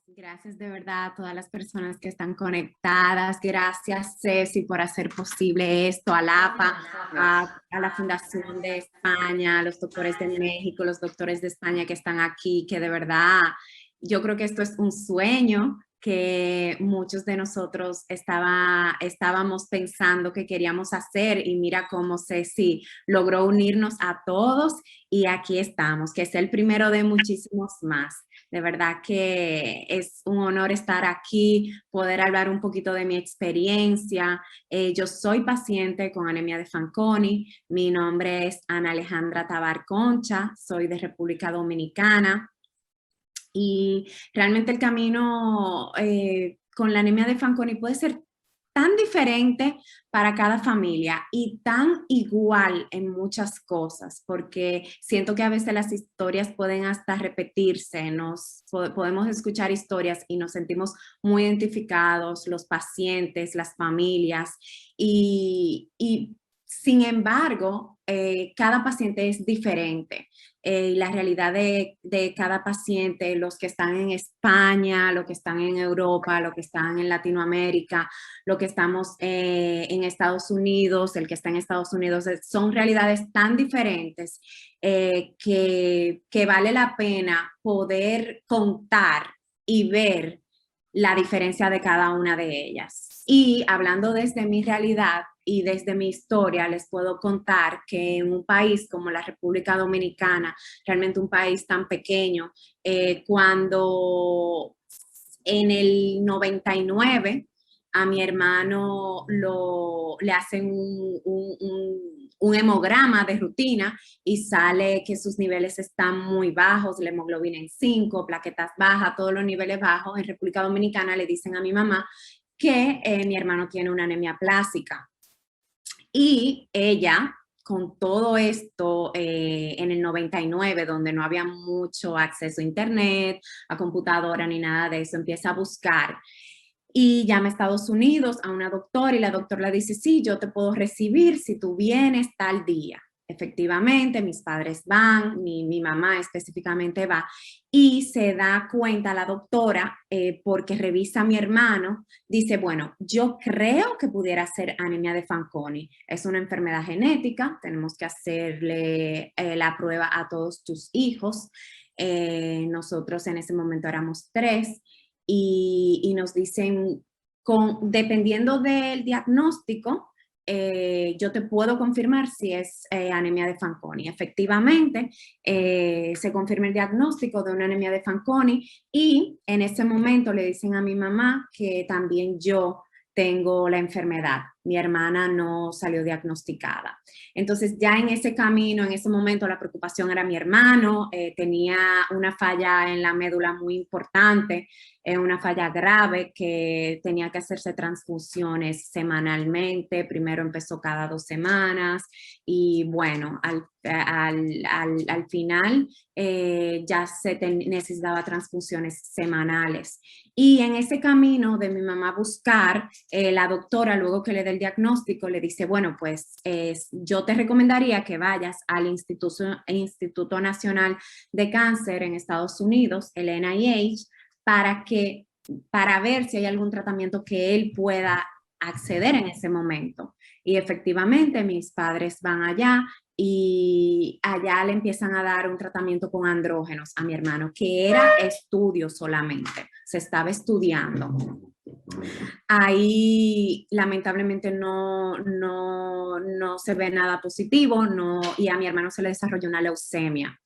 Gracias de verdad a todas las personas que están conectadas. Gracias, Ceci, por hacer posible esto, a la APA, a la Fundación de España, a los doctores de México, los doctores de España que están aquí, que de verdad yo creo que esto es un sueño que muchos de nosotros estábamos pensando que queríamos hacer, y mira cómo Ceci logró unirnos a todos y aquí estamos, que es el primero de muchísimos más. De verdad que es un honor estar aquí, poder hablar un poquito de mi experiencia. Yo soy paciente con anemia de Fanconi. Mi nombre es Ana Alejandra Tabar Concha, soy de República Dominicana. Y realmente el camino con la anemia de Fanconi puede ser tan diferente para cada familia y tan igual en muchas cosas, porque siento que a veces las historias pueden hasta repetirse, podemos escuchar historias y nos sentimos muy identificados, los pacientes, las familias, y sin embargo, cada paciente es diferente. La realidad de cada paciente, los que están en España, los que están en Europa, los que están en Latinoamérica, los que estamos en Estados Unidos, el que está en Estados Unidos, son realidades tan diferentes que vale la pena poder contar y ver la diferencia de cada una de ellas. Y hablando desde mi realidad y desde mi historia, les puedo contar que en un país como la República Dominicana, realmente un país tan pequeño, cuando en el 99 a mi hermano le hacen un hemograma de rutina y sale que sus niveles están muy bajos, la hemoglobina en 5, plaquetas bajas, todos los niveles bajos. En República Dominicana le dicen a mi mamá que mi hermano tiene una anemia plástica. Y ella, con todo esto en el 99, donde no había mucho acceso a internet, a computadora ni nada de eso, empieza a buscar y llama a Estados Unidos a una doctora y la doctora le dice, sí, yo te puedo recibir si tú vienes tal día. Efectivamente, mis padres van, mi mamá específicamente va, y se da cuenta la doctora porque revisa a mi hermano, dice, bueno, yo creo que pudiera ser anemia de Fanconi. Es una enfermedad genética, tenemos que hacerle la prueba a todos tus hijos. Nosotros en ese momento éramos 3 y nos dicen, dependiendo del diagnóstico, yo te puedo confirmar si es anemia de Fanconi. Efectivamente, se confirma el diagnóstico de una anemia de Fanconi y en ese momento le dicen a mi mamá que también yo tengo la enfermedad. Mi hermana no salió diagnosticada. Entonces ya en ese camino, en ese momento, la preocupación era mi hermano, tenía una falla en la médula muy importante, una falla grave que tenía que hacerse transfusiones semanalmente. Primero empezó cada 2 semanas y bueno, al final ya necesitaba transfusiones semanales. Y en ese camino de mi mamá buscar, la doctora, luego que le dé el diagnóstico, le dice, bueno, pues yo te recomendaría que vayas al Instituto Nacional de Cáncer en Estados Unidos, el NIH, para ver si hay algún tratamiento que él pueda acceder en ese momento. Y efectivamente mis padres van allá y allá le empiezan a dar un tratamiento con andrógenos a mi hermano, que era estudio solamente, se estaba estudiando. Ahí lamentablemente no se ve nada positivo, y a mi hermano se le desarrolló una leucemia.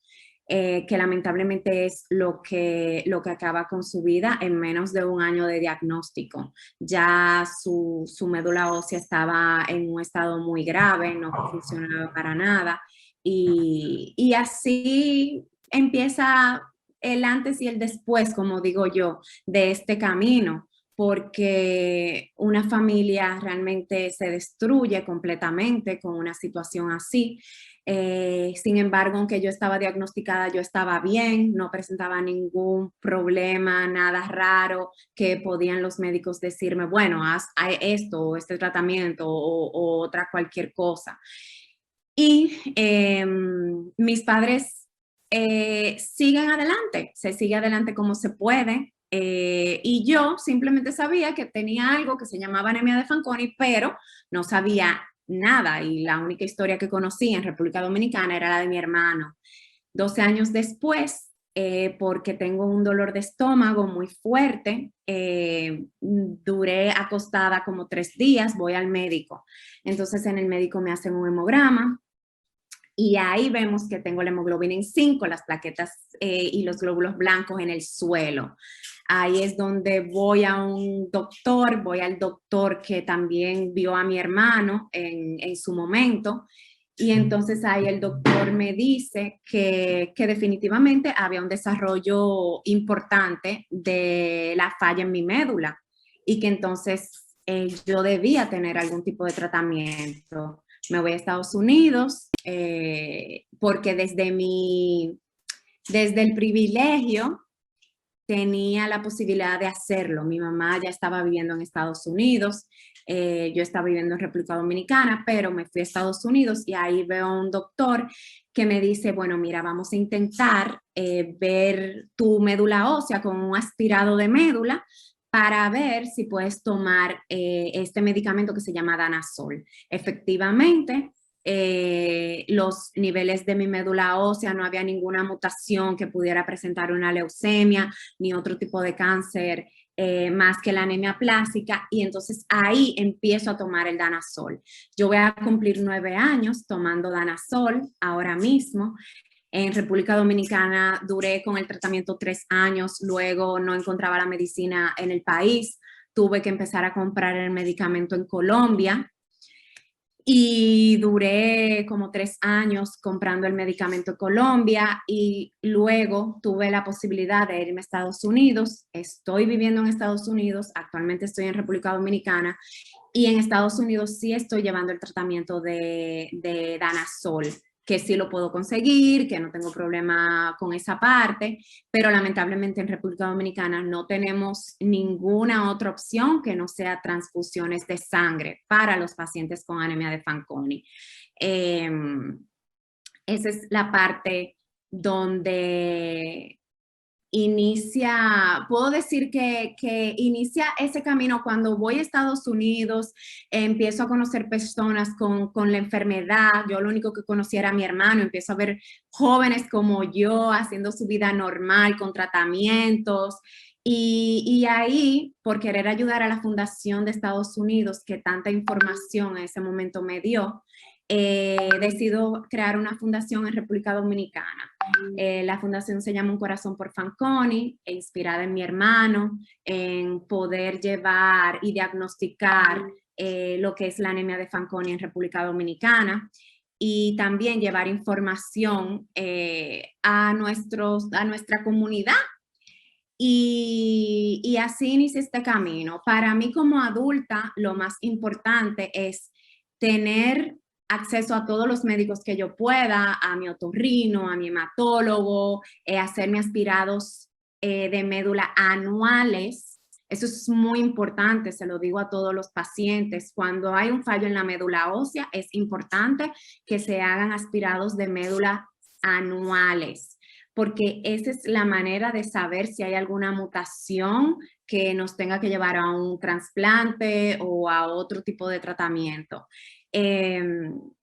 Que lamentablemente es lo que acaba con su vida en menos de 1 año de diagnóstico. Ya su médula ósea estaba en un estado muy grave, no funcionaba para nada, y así empieza el antes y el después, como digo yo, de este camino, porque una familia realmente se destruye completamente con una situación así. Sin embargo, aunque yo estaba diagnosticada, yo estaba bien, no presentaba ningún problema, nada raro que podían los médicos decirme, bueno, haz esto o este tratamiento o otra cualquier cosa. Y mis padres siguen adelante, se sigue adelante como se puede. Y yo simplemente sabía que tenía algo que se llamaba anemia de Fanconi, pero no sabía nada y la única historia que conocí en República Dominicana era la de mi hermano. 12 años después, porque tengo un dolor de estómago muy fuerte, duré acostada como 3 días, voy al médico. Entonces en el médico me hacen un hemograma y ahí vemos que tengo la hemoglobina en 5, las plaquetas y los glóbulos blancos en el suelo. Ahí es donde voy a un doctor, voy al doctor que también vio a mi hermano en su momento. Y entonces ahí el doctor me dice que definitivamente había un desarrollo importante de la falla en mi médula y que entonces yo debía tener algún tipo de tratamiento. Me voy a Estados Unidos porque desde el privilegio tenía la posibilidad de hacerlo. Mi mamá ya estaba viviendo en Estados Unidos, yo estaba viviendo en República Dominicana, pero me fui a Estados Unidos y ahí veo a un doctor que me dice, bueno, mira, vamos a intentar ver tu médula ósea con un aspirado de médula para ver si puedes tomar este medicamento que se llama Danazol. Efectivamente, los niveles de mi médula ósea, no había ninguna mutación que pudiera presentar una leucemia ni otro tipo de cáncer más que la anemia plástica, y entonces ahí empiezo a tomar el Danazol. Yo voy a cumplir 9 años tomando Danazol ahora mismo. En República Dominicana duré con el tratamiento 3 años, luego no encontraba la medicina en el país, tuve que empezar a comprar el medicamento en Colombia y duré como 3 años comprando el medicamento en Colombia y luego tuve la posibilidad de irme a Estados Unidos. Estoy viviendo en Estados Unidos, actualmente estoy en República Dominicana y en Estados Unidos sí estoy llevando el tratamiento de Danazol, que sí lo puedo conseguir, que no tengo problema con esa parte, pero lamentablemente en República Dominicana no tenemos ninguna otra opción que no sea transfusiones de sangre para los pacientes con anemia de Fanconi. Esa es la parte donde puedo decir que inicia ese camino cuando voy a Estados Unidos, empiezo a conocer personas con la enfermedad. Yo lo único que conocía era a mi hermano, empiezo a ver jóvenes como yo haciendo su vida normal con tratamientos. Y ahí, por querer ayudar a la Fundación de Estados Unidos, que tanta información en ese momento me dio, decido crear una fundación en República Dominicana. La fundación se llama Un Corazón por Fanconi, inspirada en mi hermano, en poder llevar y diagnosticar lo que es la anemia de Fanconi en República Dominicana y también llevar información a nuestra comunidad. Y así inicia este camino. Para mí como adulta, lo más importante es tener acceso a todos los médicos que yo pueda, a mi otorrino, a mi hematólogo, hacerme aspirados de médula anuales. Eso es muy importante, se lo digo a todos los pacientes. Cuando hay un fallo en la médula ósea, es importante que se hagan aspirados de médula anuales, porque esa es la manera de saber si hay alguna mutación que nos tenga que llevar a un trasplante o a otro tipo de tratamiento. En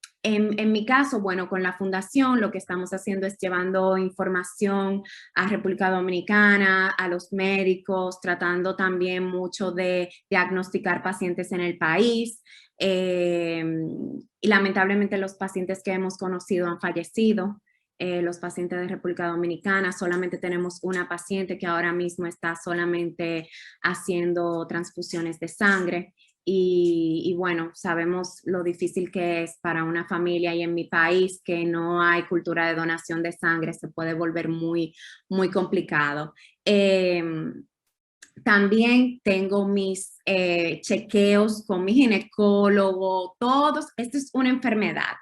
mi caso, bueno, con la fundación lo que estamos haciendo es llevando información a República Dominicana, a los médicos, tratando también mucho de diagnosticar pacientes en el país. Y lamentablemente los pacientes que hemos conocido han fallecido. Los pacientes de República Dominicana, solamente tenemos una paciente que ahora mismo está solamente haciendo transfusiones de sangre y bueno, sabemos lo difícil que es para una familia y en mi país que no hay cultura de donación de sangre, se puede volver muy, muy complicado. También tengo mis chequeos con mi ginecólogo, todos, esto es una enfermedad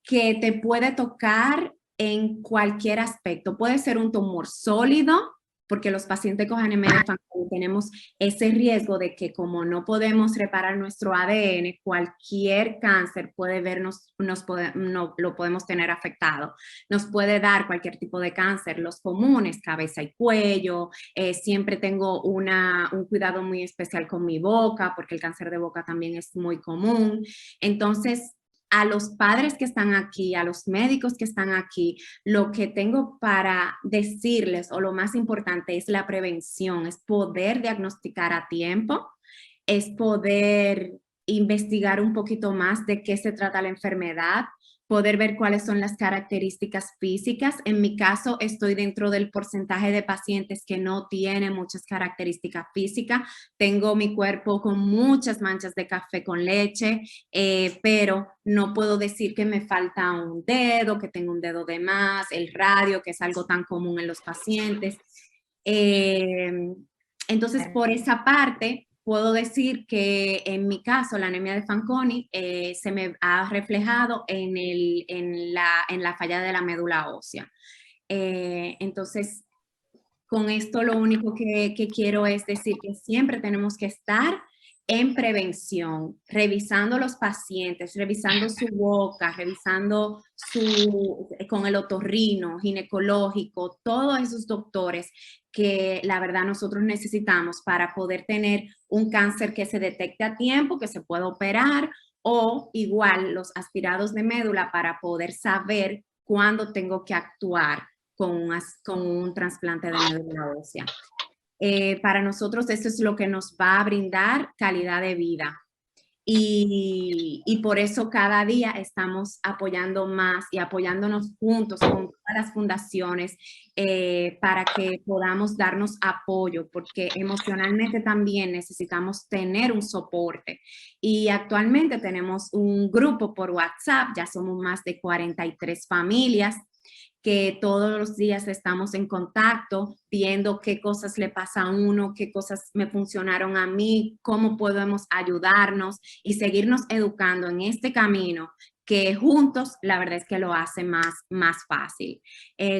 que te puede tocar en cualquier aspecto. Puede ser un tumor sólido, porque los pacientes con anemia de Fanconi tenemos ese riesgo de que como no podemos reparar nuestro ADN, cualquier cáncer puede vernos, no, lo podemos tener afectado. Nos puede dar cualquier tipo de cáncer, los comunes, cabeza y cuello. Siempre tengo un cuidado muy especial con mi boca, porque el cáncer de boca también es muy común. Entonces, a los padres que están aquí, a los médicos que están aquí, lo que tengo para decirles, o lo más importante, es la prevención, es poder diagnosticar a tiempo, es poder investigar un poquito más de qué se trata la enfermedad, poder ver cuáles son las características físicas. En mi caso, estoy dentro del porcentaje de pacientes que no tienen muchas características físicas. Tengo mi cuerpo con muchas manchas de café con leche, pero no puedo decir que me falta un dedo, que tengo un dedo de más, el radio, que es algo tan común en los pacientes. Entonces, por esa parte, puedo decir que en mi caso, la anemia de Fanconi se me ha reflejado en la falla de la médula ósea. Entonces, con esto lo único que quiero es decir que siempre tenemos que estar en prevención, revisando los pacientes, revisando su boca, revisando con el otorrino, ginecológico, todos esos doctores que la verdad nosotros necesitamos para poder tener un cáncer que se detecte a tiempo, que se pueda operar, o igual los aspirados de médula para poder saber cuándo tengo que actuar con un trasplante de médula ósea. Para nosotros eso es lo que nos va a brindar calidad de vida. Y por eso cada día estamos apoyando más y apoyándonos juntos con todas las fundaciones para que podamos darnos apoyo, porque emocionalmente también necesitamos tener un soporte. Y actualmente tenemos un grupo por WhatsApp, ya somos más de 43 familias, que todos los días estamos en contacto, viendo qué cosas le pasa a uno, qué cosas me funcionaron a mí, cómo podemos ayudarnos y seguirnos educando en este camino que juntos la verdad es que lo hace más fácil.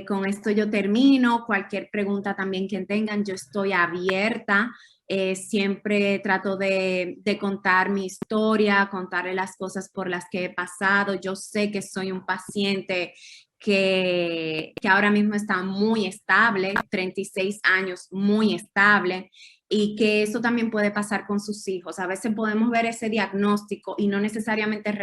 Con esto yo termino. Cualquier pregunta también que tengan, yo estoy abierta. Siempre trato de contar mi historia, contarle las cosas por las que he pasado. Yo sé que soy un paciente que ahora mismo está muy estable, 36 años, muy estable, y que eso también puede pasar con sus hijos. A veces podemos ver ese diagnóstico y no necesariamente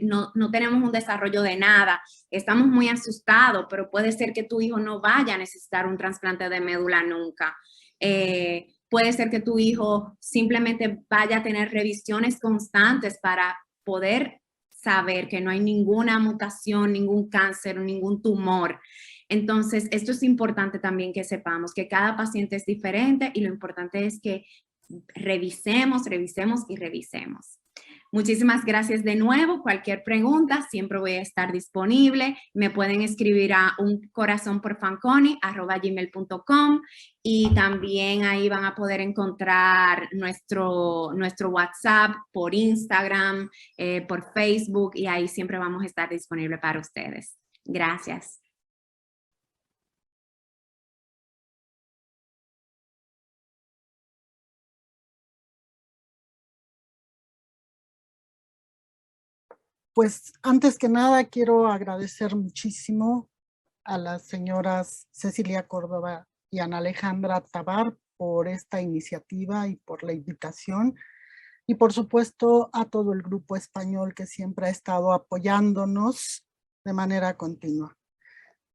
no tenemos un desarrollo de nada, estamos muy asustados, pero puede ser que tu hijo no vaya a necesitar un trasplante de médula nunca. Puede ser que tu hijo simplemente vaya a tener revisiones constantes para poder saber que no hay ninguna mutación, ningún cáncer, ningún tumor. Entonces, esto es importante también que sepamos que cada paciente es diferente y lo importante es que revisemos y revisemos. Muchísimas gracias de nuevo. Cualquier pregunta, siempre voy a estar disponible. Me pueden escribir a uncorazonporfanconi@gmail.com y también ahí van a poder encontrar nuestro WhatsApp por Instagram, por Facebook, y ahí siempre vamos a estar disponibles para ustedes. Gracias. Pues antes que nada quiero agradecer muchísimo a las señoras Cecilia Córdoba y Ana Alejandra Tabar por esta iniciativa y por la invitación, y por supuesto a todo el grupo español que siempre ha estado apoyándonos de manera continua.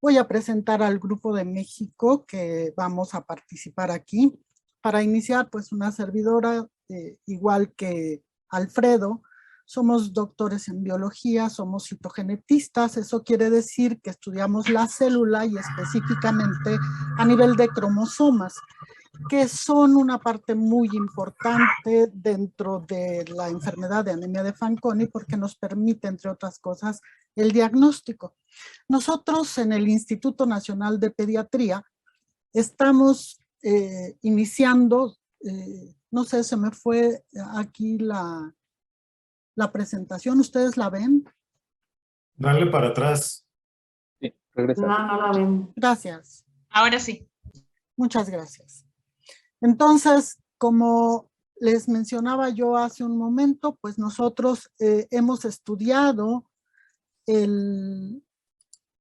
Voy a presentar al grupo de México que vamos a participar aquí. Para iniciar, pues una servidora, igual que Alfredo, somos doctores en biología, somos citogenetistas. Eso quiere decir que estudiamos la célula y específicamente a nivel de cromosomas, que son una parte muy importante dentro de la enfermedad de anemia de Fanconi porque nos permite, entre otras cosas, el diagnóstico. Nosotros en el Instituto Nacional de Pediatría estamos iniciando, no sé, se me fue aquí la presentación, ¿ustedes la ven? Dale para atrás. Sí, regresa. No la ven. Gracias. Ahora sí. Muchas gracias. Entonces, como les mencionaba yo hace un momento, pues nosotros hemos estudiado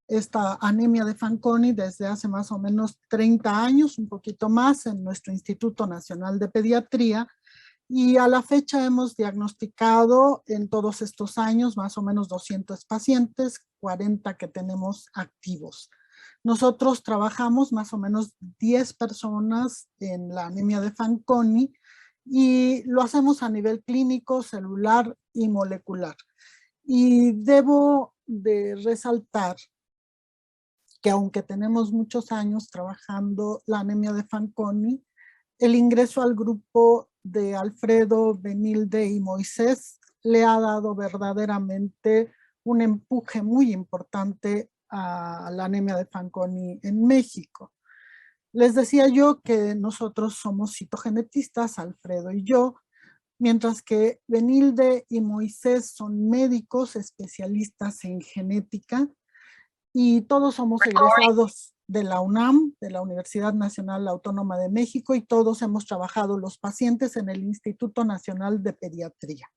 esta anemia de Fanconi desde hace más o menos 30 años, un poquito más, en nuestro Instituto Nacional de Pediatría, y a la fecha hemos diagnosticado en todos estos años más o menos 200 pacientes, 40 que tenemos activos. Nosotros trabajamos más o menos 10 personas en la anemia de Fanconi y lo hacemos a nivel clínico, celular y molecular. Y debo de resaltar que aunque tenemos muchos años trabajando la anemia de Fanconi, el ingreso al grupo de Alfredo, Benilde y Moisés le ha dado verdaderamente un empuje muy importante a la anemia de Fanconi en México. Les decía yo que nosotros somos citogenetistas, Alfredo y yo, mientras que Benilde y Moisés son médicos especialistas en genética y todos somos egresados de la UNAM, de la Universidad Nacional Autónoma de México, y todos hemos trabajado los pacientes en el Instituto Nacional de Pediatría.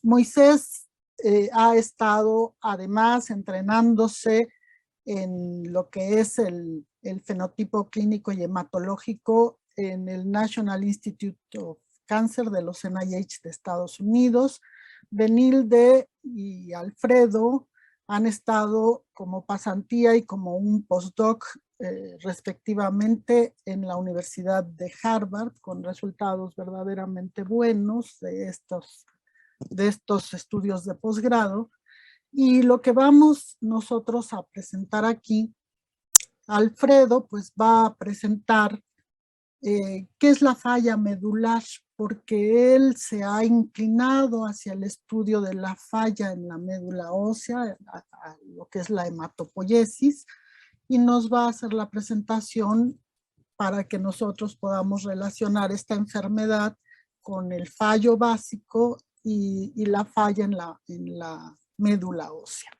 Moisés ha estado además entrenándose en lo que es el fenotipo clínico y hematológico en el National Institute of Cancer de los NIH de Estados Unidos. Benilde y Alfredo han estado como pasantía y como un postdoc respectivamente en la Universidad de Harvard, con resultados verdaderamente buenos de estos estudios de posgrado. Y lo que vamos nosotros a presentar aquí, Alfredo pues va a presentar qué es la falla medular, porque él se ha inclinado hacia el estudio de la falla en la médula ósea, a lo que es la hematopoiesis, y nos va a hacer la presentación para que nosotros podamos relacionar esta enfermedad con el fallo básico y la falla en la médula ósea.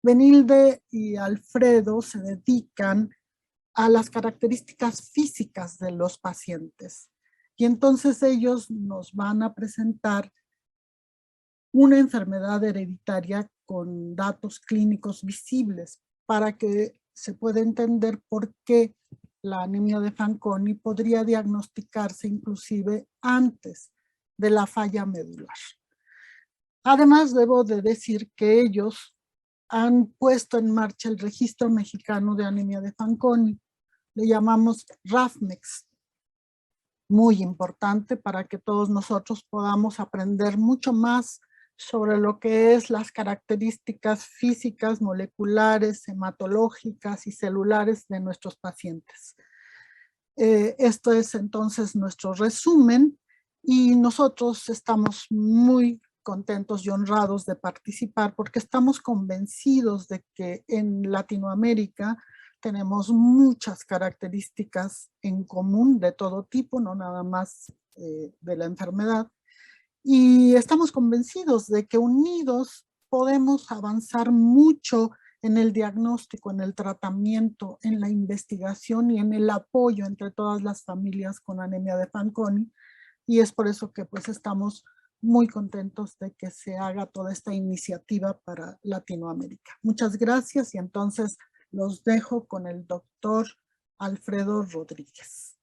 Benilde y Alfredo se dedican a las características físicas de los pacientes. Y entonces ellos nos van a presentar una enfermedad hereditaria con datos clínicos visibles para que se pueda entender por qué la anemia de Fanconi podría diagnosticarse inclusive antes de la falla medular. Además, debo de decir que ellos han puesto en marcha el Registro Mexicano de Anemia de Fanconi. Le llamamos RAFMEX, muy importante para que todos nosotros podamos aprender mucho más sobre lo que es las características físicas, moleculares, hematológicas y celulares de nuestros pacientes. Esto es entonces nuestro resumen y nosotros estamos muy contentos y honrados de participar porque estamos convencidos de que en Latinoamérica tenemos muchas características en común de todo tipo, no nada más de la enfermedad, y estamos convencidos de que unidos podemos avanzar mucho en el diagnóstico, en el tratamiento, en la investigación y en el apoyo entre todas las familias con anemia de Fanconi, y es por eso que pues estamos muy contentos de que se haga toda esta iniciativa para Latinoamérica. Muchas gracias y entonces los dejo con el doctor Alfredo Rodríguez.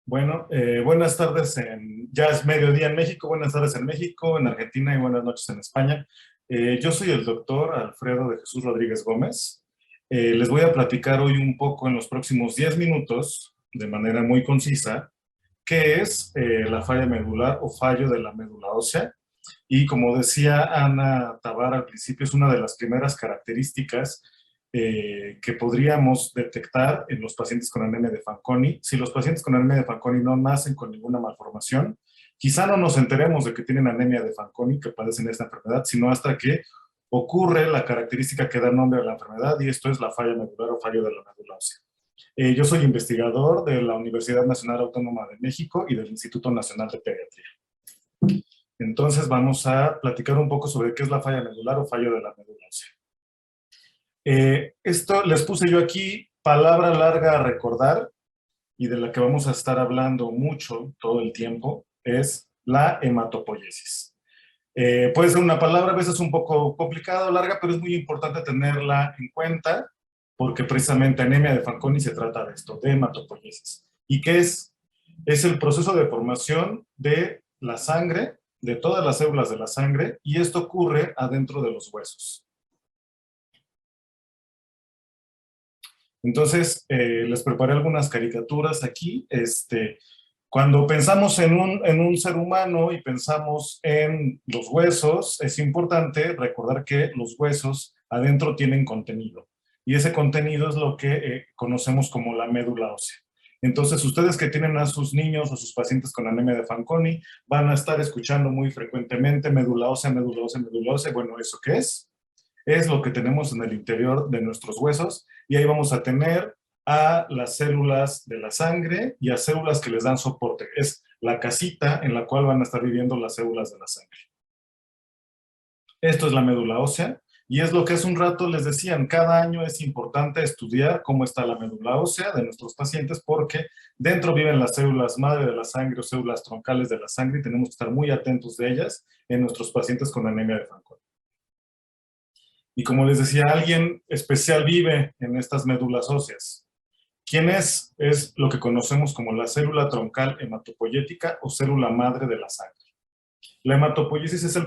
Bueno, buenas tardes, ya es mediodía en México, buenas tardes en México, en Argentina y buenas noches en España. Yo soy el doctor Alfredo de Jesús Rodríguez Gómez. Les voy a platicar hoy un poco en los próximos 10 minutos, de manera muy concisa, qué es la falla medular o fallo de la médula ósea. Y como decía Ana Tabar al principio, es una de las primeras características que podríamos detectar en los pacientes con anemia de Fanconi. Si los pacientes con anemia de Fanconi no nacen con ninguna malformación, quizá no nos enteremos de que tienen anemia de Fanconi, que padecen esta enfermedad, sino hasta que ocurre la característica que da nombre a la enfermedad, y esto es la falla medular o fallo de la médula ósea. Yo soy investigador de la Universidad Nacional Autónoma de México y del Instituto Nacional de Pediatría. Entonces vamos a platicar un poco sobre qué es la falla medular o fallo de la médula ósea. Esto les puse yo aquí, palabra larga a recordar, y de la que vamos a estar hablando mucho todo el tiempo, es la hematopoiesis. Puede ser una palabra a veces un poco complicada o larga, pero es muy importante tenerla en cuenta, porque precisamente anemia de Fanconi se trata de esto, de hematopoiesis. ¿Y qué es? Es el proceso de formación de la sangre, de todas las células de la sangre, y esto ocurre adentro de los huesos. Entonces, les preparé algunas caricaturas aquí. Cuando pensamos en un ser humano y pensamos en los huesos, es importante recordar que los huesos adentro tienen contenido. Y ese contenido es lo que conocemos como la médula ósea. Entonces, ustedes que tienen a sus niños o sus pacientes con anemia de Fanconi, van a estar escuchando muy frecuentemente médula ósea, médula ósea, médula ósea. Bueno, ¿eso qué es? Es lo que tenemos en el interior de nuestros huesos, y ahí vamos a tener a las células de la sangre y a células que les dan soporte. Es la casita en la cual van a estar viviendo las células de la sangre. Esto es la médula ósea, y es lo que hace un rato les decían, cada año es importante estudiar cómo está la médula ósea de nuestros pacientes, porque dentro viven las células madre de la sangre o células troncales de la sangre, y tenemos que estar muy atentos de ellas en nuestros pacientes con anemia de Fanconi. Y como les decía, alguien especial vive en estas médulas óseas. ¿Quién es? Es lo que conocemos como la célula troncal hematopoyética o célula madre de la sangre. La hematopoiesis es la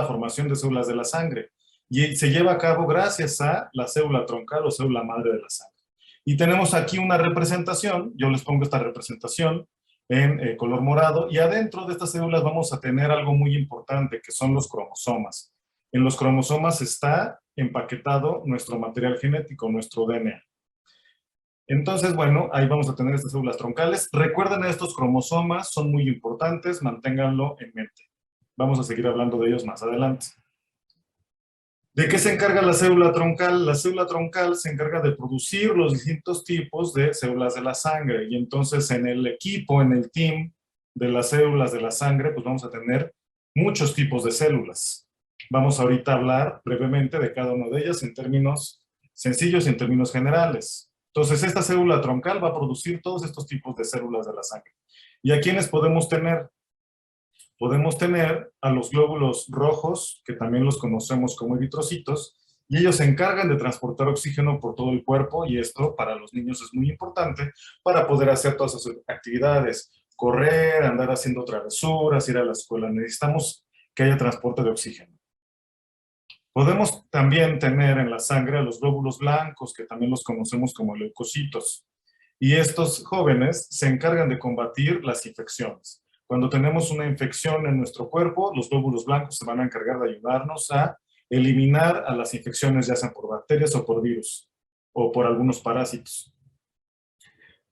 formación de células de la sangre y se lleva a cabo gracias a la célula troncal o célula madre de la sangre. Y tenemos aquí una representación, yo les pongo esta representación en color morado, y adentro de estas células vamos a tener algo muy importante, que son los cromosomas. En los cromosomas está empaquetado nuestro material genético, nuestro DNA. Entonces, bueno, ahí vamos a tener estas células troncales. Recuerden, estos cromosomas son muy importantes, manténganlo en mente. Vamos a seguir hablando de ellos más adelante. ¿De qué se encarga la célula troncal? La célula troncal se encarga de producir los distintos tipos de células de la sangre, y entonces en el equipo, en el team de las células de la sangre, pues vamos a tener muchos tipos de células. Vamos ahorita a hablar brevemente de cada una de ellas en términos sencillos y en términos generales. Entonces, esta célula troncal va a producir todos estos tipos de células de la sangre. ¿Y a quiénes podemos tener? Podemos tener a los glóbulos rojos, que también los conocemos como eritrocitos, y ellos se encargan de transportar oxígeno por todo el cuerpo, y esto para los niños es muy importante para poder hacer todas sus actividades, correr, andar haciendo travesuras, ir a la escuela. Necesitamos que haya transporte de oxígeno. Podemos también tener en la sangre a los glóbulos blancos, que también los conocemos como leucocitos. Y estos jóvenes se encargan de combatir las infecciones. Cuando tenemos una infección en nuestro cuerpo, los glóbulos blancos se van a encargar de ayudarnos a eliminar a las infecciones, ya sean por bacterias o por virus, o por algunos parásitos.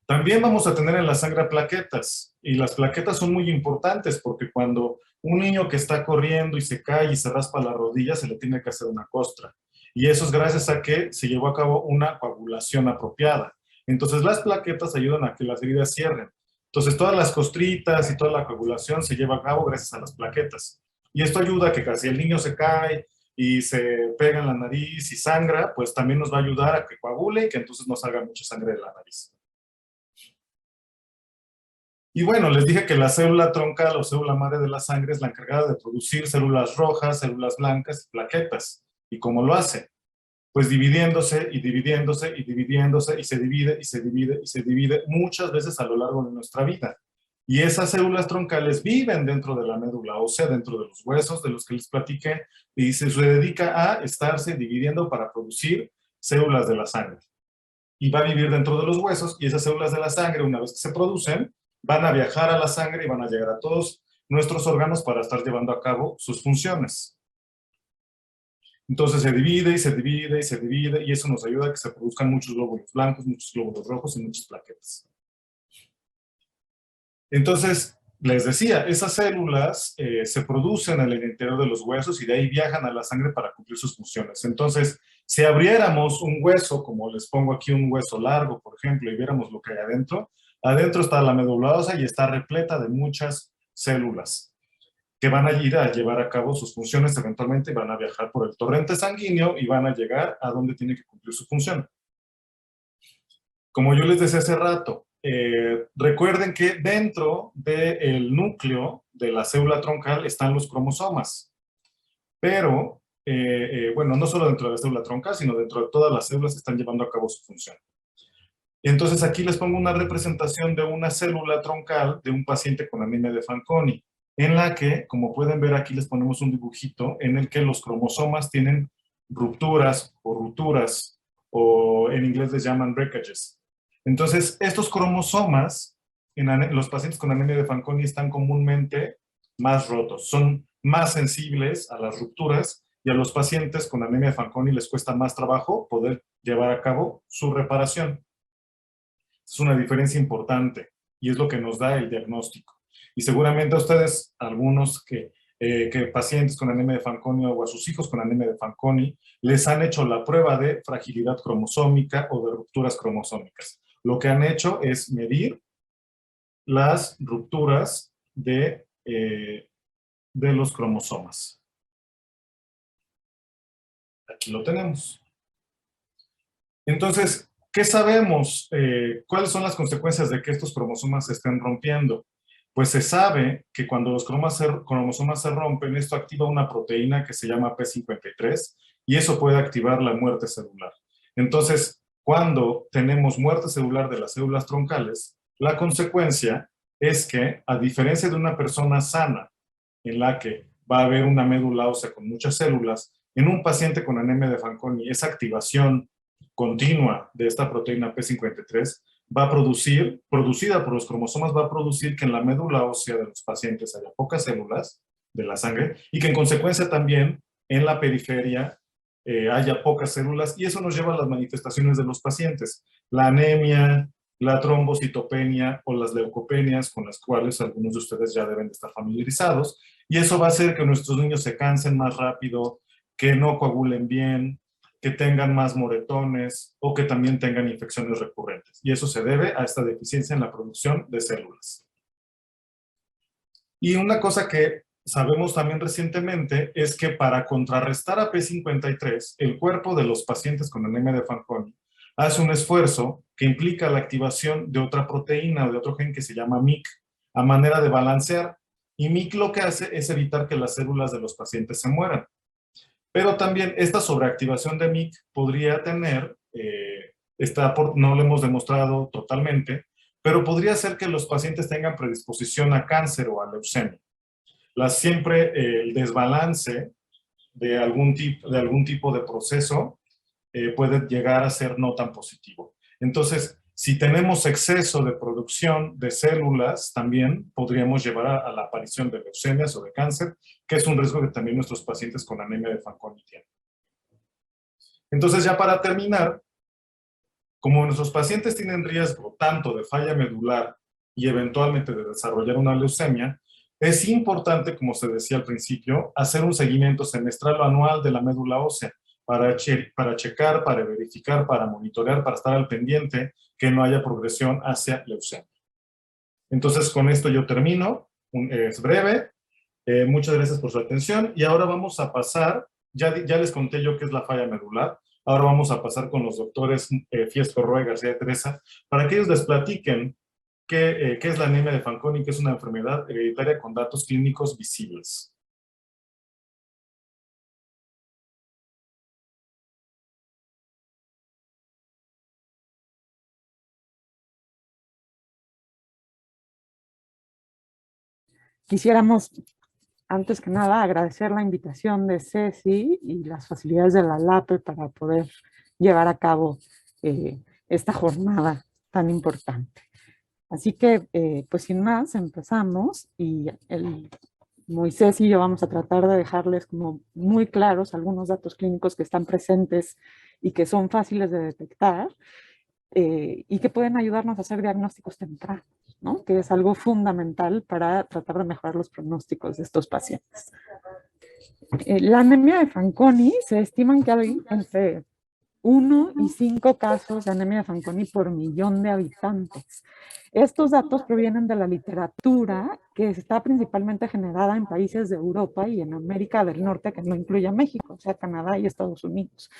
También vamos a tener en la sangre plaquetas, y las plaquetas son muy importantes porque cuando un niño que está corriendo y se cae y se raspa la rodilla, se le tiene que hacer una costra. Y eso es gracias a que se llevó a cabo una coagulación apropiada. Entonces las plaquetas ayudan a que las heridas cierren. Entonces todas las costritas y toda la coagulación se lleva a cabo gracias a las plaquetas. Y esto ayuda a que si el niño se cae y se pega en la nariz y sangra, pues también nos va a ayudar a que coagule y que entonces no salga mucha sangre de la nariz. Y bueno, les dije que la célula troncal o célula madre de la sangre es la encargada de producir células rojas, células blancas y plaquetas. ¿Y cómo lo hace? Pues dividiéndose y dividiéndose y dividiéndose, y se divide y se divide y se divide muchas veces a lo largo de nuestra vida. Y esas células troncales viven dentro de la médula ósea, dentro de los huesos de los que les platiqué, y se dedica a estarse dividiendo para producir células de la sangre. Y va a vivir dentro de los huesos, y esas células de la sangre, una vez que se producen, van a viajar a la sangre y van a llegar a todos nuestros órganos para estar llevando a cabo sus funciones. Entonces se divide y se divide y se divide, y eso nos ayuda a que se produzcan muchos glóbulos blancos, muchos glóbulos rojos y muchas plaquetas. Entonces, les decía, esas células se producen en el interior de los huesos y de ahí viajan a la sangre para cumplir sus funciones. Entonces, si abriéramos un hueso, como les pongo aquí un hueso largo, por ejemplo, y viéramos lo que hay adentro, adentro está la médula ósea y está repleta de muchas células que van a ir a llevar a cabo sus funciones, eventualmente van a viajar por el torrente sanguíneo y van a llegar a donde tiene que cumplir su función. Como yo les decía hace rato, recuerden que dentro del núcleo de la célula troncal están los cromosomas, pero, bueno, no solo dentro de la célula troncal, sino dentro de todas las células que están llevando a cabo su función. Entonces aquí les pongo una representación de una célula troncal de un paciente con anemia de Fanconi, en la que, como pueden ver aquí les ponemos un dibujito en el que los cromosomas tienen rupturas, o en inglés les llaman breakages. Entonces, estos cromosomas en los pacientes con anemia de Fanconi están comúnmente más rotos, son más sensibles a las rupturas y a los pacientes con anemia de Fanconi les cuesta más trabajo poder llevar a cabo su reparación. Es una diferencia importante y es lo que nos da el diagnóstico. Y seguramente a ustedes, algunos que pacientes con anemia de Fanconi o a sus hijos con anemia de Fanconi, les han hecho la prueba de fragilidad cromosómica o de rupturas cromosómicas. Lo que han hecho es medir las rupturas de los cromosomas. Aquí lo tenemos. Entonces, ¿qué sabemos? ¿Cuáles son las consecuencias de que estos cromosomas se estén rompiendo? Pues se sabe que cuando los cromosomas se rompen, esto activa una proteína que se llama P53 y eso puede activar la muerte celular. Entonces, cuando tenemos muerte celular de las células troncales, la consecuencia es que, a diferencia de una persona sana, en la que va a haber una médula ósea con muchas células, en un paciente con anemia de Fanconi, esa activación continua de esta proteína P53 va a producida por los cromosomas, va a producir que en la médula ósea de los pacientes haya pocas células de la sangre y que en consecuencia también en la periferia haya pocas células y eso nos lleva a las manifestaciones de los pacientes. La anemia, la trombocitopenia o las leucopenias con las cuales algunos de ustedes ya deben de estar familiarizados y eso va a hacer que nuestros niños se cansen más rápido, que no coagulen bien, que tengan más moretones o que también tengan infecciones recurrentes. Y eso se debe a esta deficiencia en la producción de células. Y una cosa que sabemos también recientemente es que para contrarrestar a P53, el cuerpo de los pacientes con anemia de Fanconi hace un esfuerzo que implica la activación de otra proteína o de otro gen que se llama MYC, a manera de balancear. Y MYC lo que hace es evitar que las células de los pacientes se mueran. Pero también esta sobreactivación de MYC podría tener, no lo hemos demostrado totalmente, pero podría ser que los pacientes tengan predisposición a cáncer o a leucemia. Siempre el desbalance de algún tipo de proceso puede llegar a ser no tan positivo. Entonces, si tenemos exceso de producción de células, también podríamos llevar a la aparición de leucemias o de cáncer, que es un riesgo que también nuestros pacientes con anemia de Fanconi tienen. Entonces, ya para terminar, como nuestros pacientes tienen riesgo tanto de falla medular y eventualmente de desarrollar una leucemia, es importante, como se decía al principio, hacer un seguimiento semestral o anual de la médula ósea para checar, para verificar, para monitorear, para estar al pendiente que no haya progresión hacia leucemia. Entonces, con esto yo termino. Es breve. Muchas gracias por su atención. Y ahora vamos a pasar, ya les conté yo qué es la falla medular. Ahora vamos a pasar con los doctores Fiesco, Roa y García de Teresa para que ellos les platiquen qué es la anemia de Fanconi, que es una enfermedad hereditaria con datos clínicos visibles. Quisiéramos, antes que nada, agradecer la invitación de Ceci y las facilidades de la LAPE para poder llevar a cabo esta jornada tan importante. Así que, pues sin más, empezamos y Moisés y yo vamos a tratar de dejarles como muy claros algunos datos clínicos que están presentes y que son fáciles de detectar y que pueden ayudarnos a hacer diagnósticos tempranos. ¿no? Que es algo fundamental para tratar de mejorar los pronósticos de estos pacientes. La anemia de Fanconi se estiman que hay entre 1 y 5 casos de anemia de Fanconi por millón de habitantes. Estos datos provienen de la literatura que está principalmente generada en países de Europa y en América del Norte, que no incluye a México, o sea, Canadá y Estados Unidos.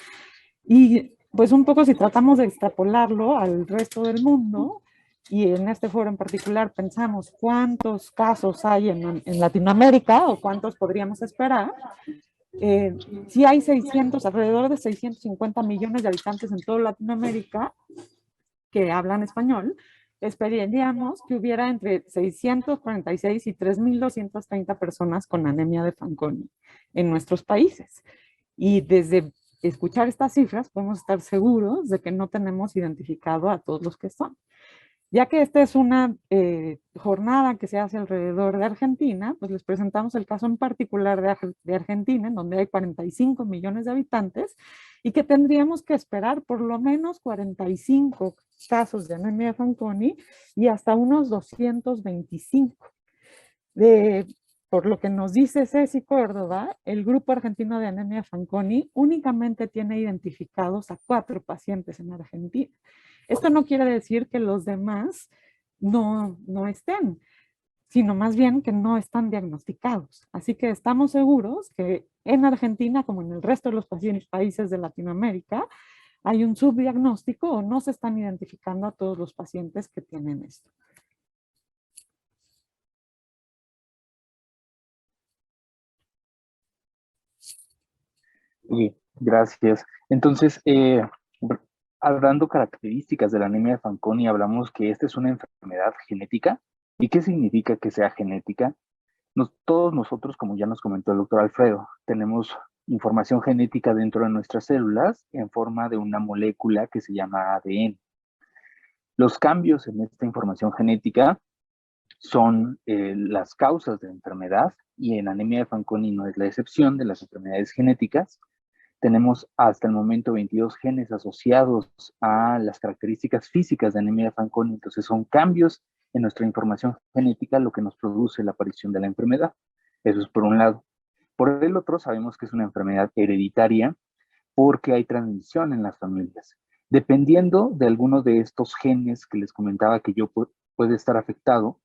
Y pues un poco si tratamos de extrapolarlo al resto del mundo, y en este foro en particular pensamos cuántos casos hay en Latinoamérica o cuántos podríamos esperar, si hay alrededor de 650 millones de habitantes en toda Latinoamérica que hablan español, esperaríamos que hubiera entre 646 y 3.230 personas con anemia de Fanconi en nuestros países. Y desde escuchar estas cifras podemos estar seguros de que no tenemos identificado a todos los que son. Ya que esta es una jornada que se hace alrededor de Argentina, pues les presentamos el caso en particular de Argentina, en donde hay 45 millones de habitantes y que tendríamos que esperar por lo menos 45 casos de anemia de Fanconi y hasta unos 225. Por lo que nos dice Ceci Córdoba, el grupo argentino de anemia Fanconi únicamente tiene identificados a 4 pacientes en Argentina. Esto no quiere decir que los demás no estén, sino más bien que no están diagnosticados. Así que estamos seguros que en Argentina, como en el resto de los países de Latinoamérica, hay un subdiagnóstico o no se están identificando a todos los pacientes que tienen esto. Gracias. Entonces, hablando características de la anemia de Fanconi, hablamos que esta es una enfermedad genética. ¿Y qué significa que sea genética? Todos nosotros, como ya nos comentó el doctor Alfredo, tenemos información genética dentro de nuestras células en forma de una molécula que se llama ADN. Los cambios en esta información genética son las causas de la enfermedad, y en anemia de Fanconi no es la excepción de las enfermedades genéticas. Tenemos hasta el momento 22 genes asociados a las características físicas de anemia de Fanconi, entonces son cambios en nuestra información genética lo que nos produce la aparición de la enfermedad. Eso es por un lado. Por el otro, sabemos que es una enfermedad hereditaria porque hay transmisión en las familias. Dependiendo de alguno de estos genes que les comentaba que yo puede estar afectado,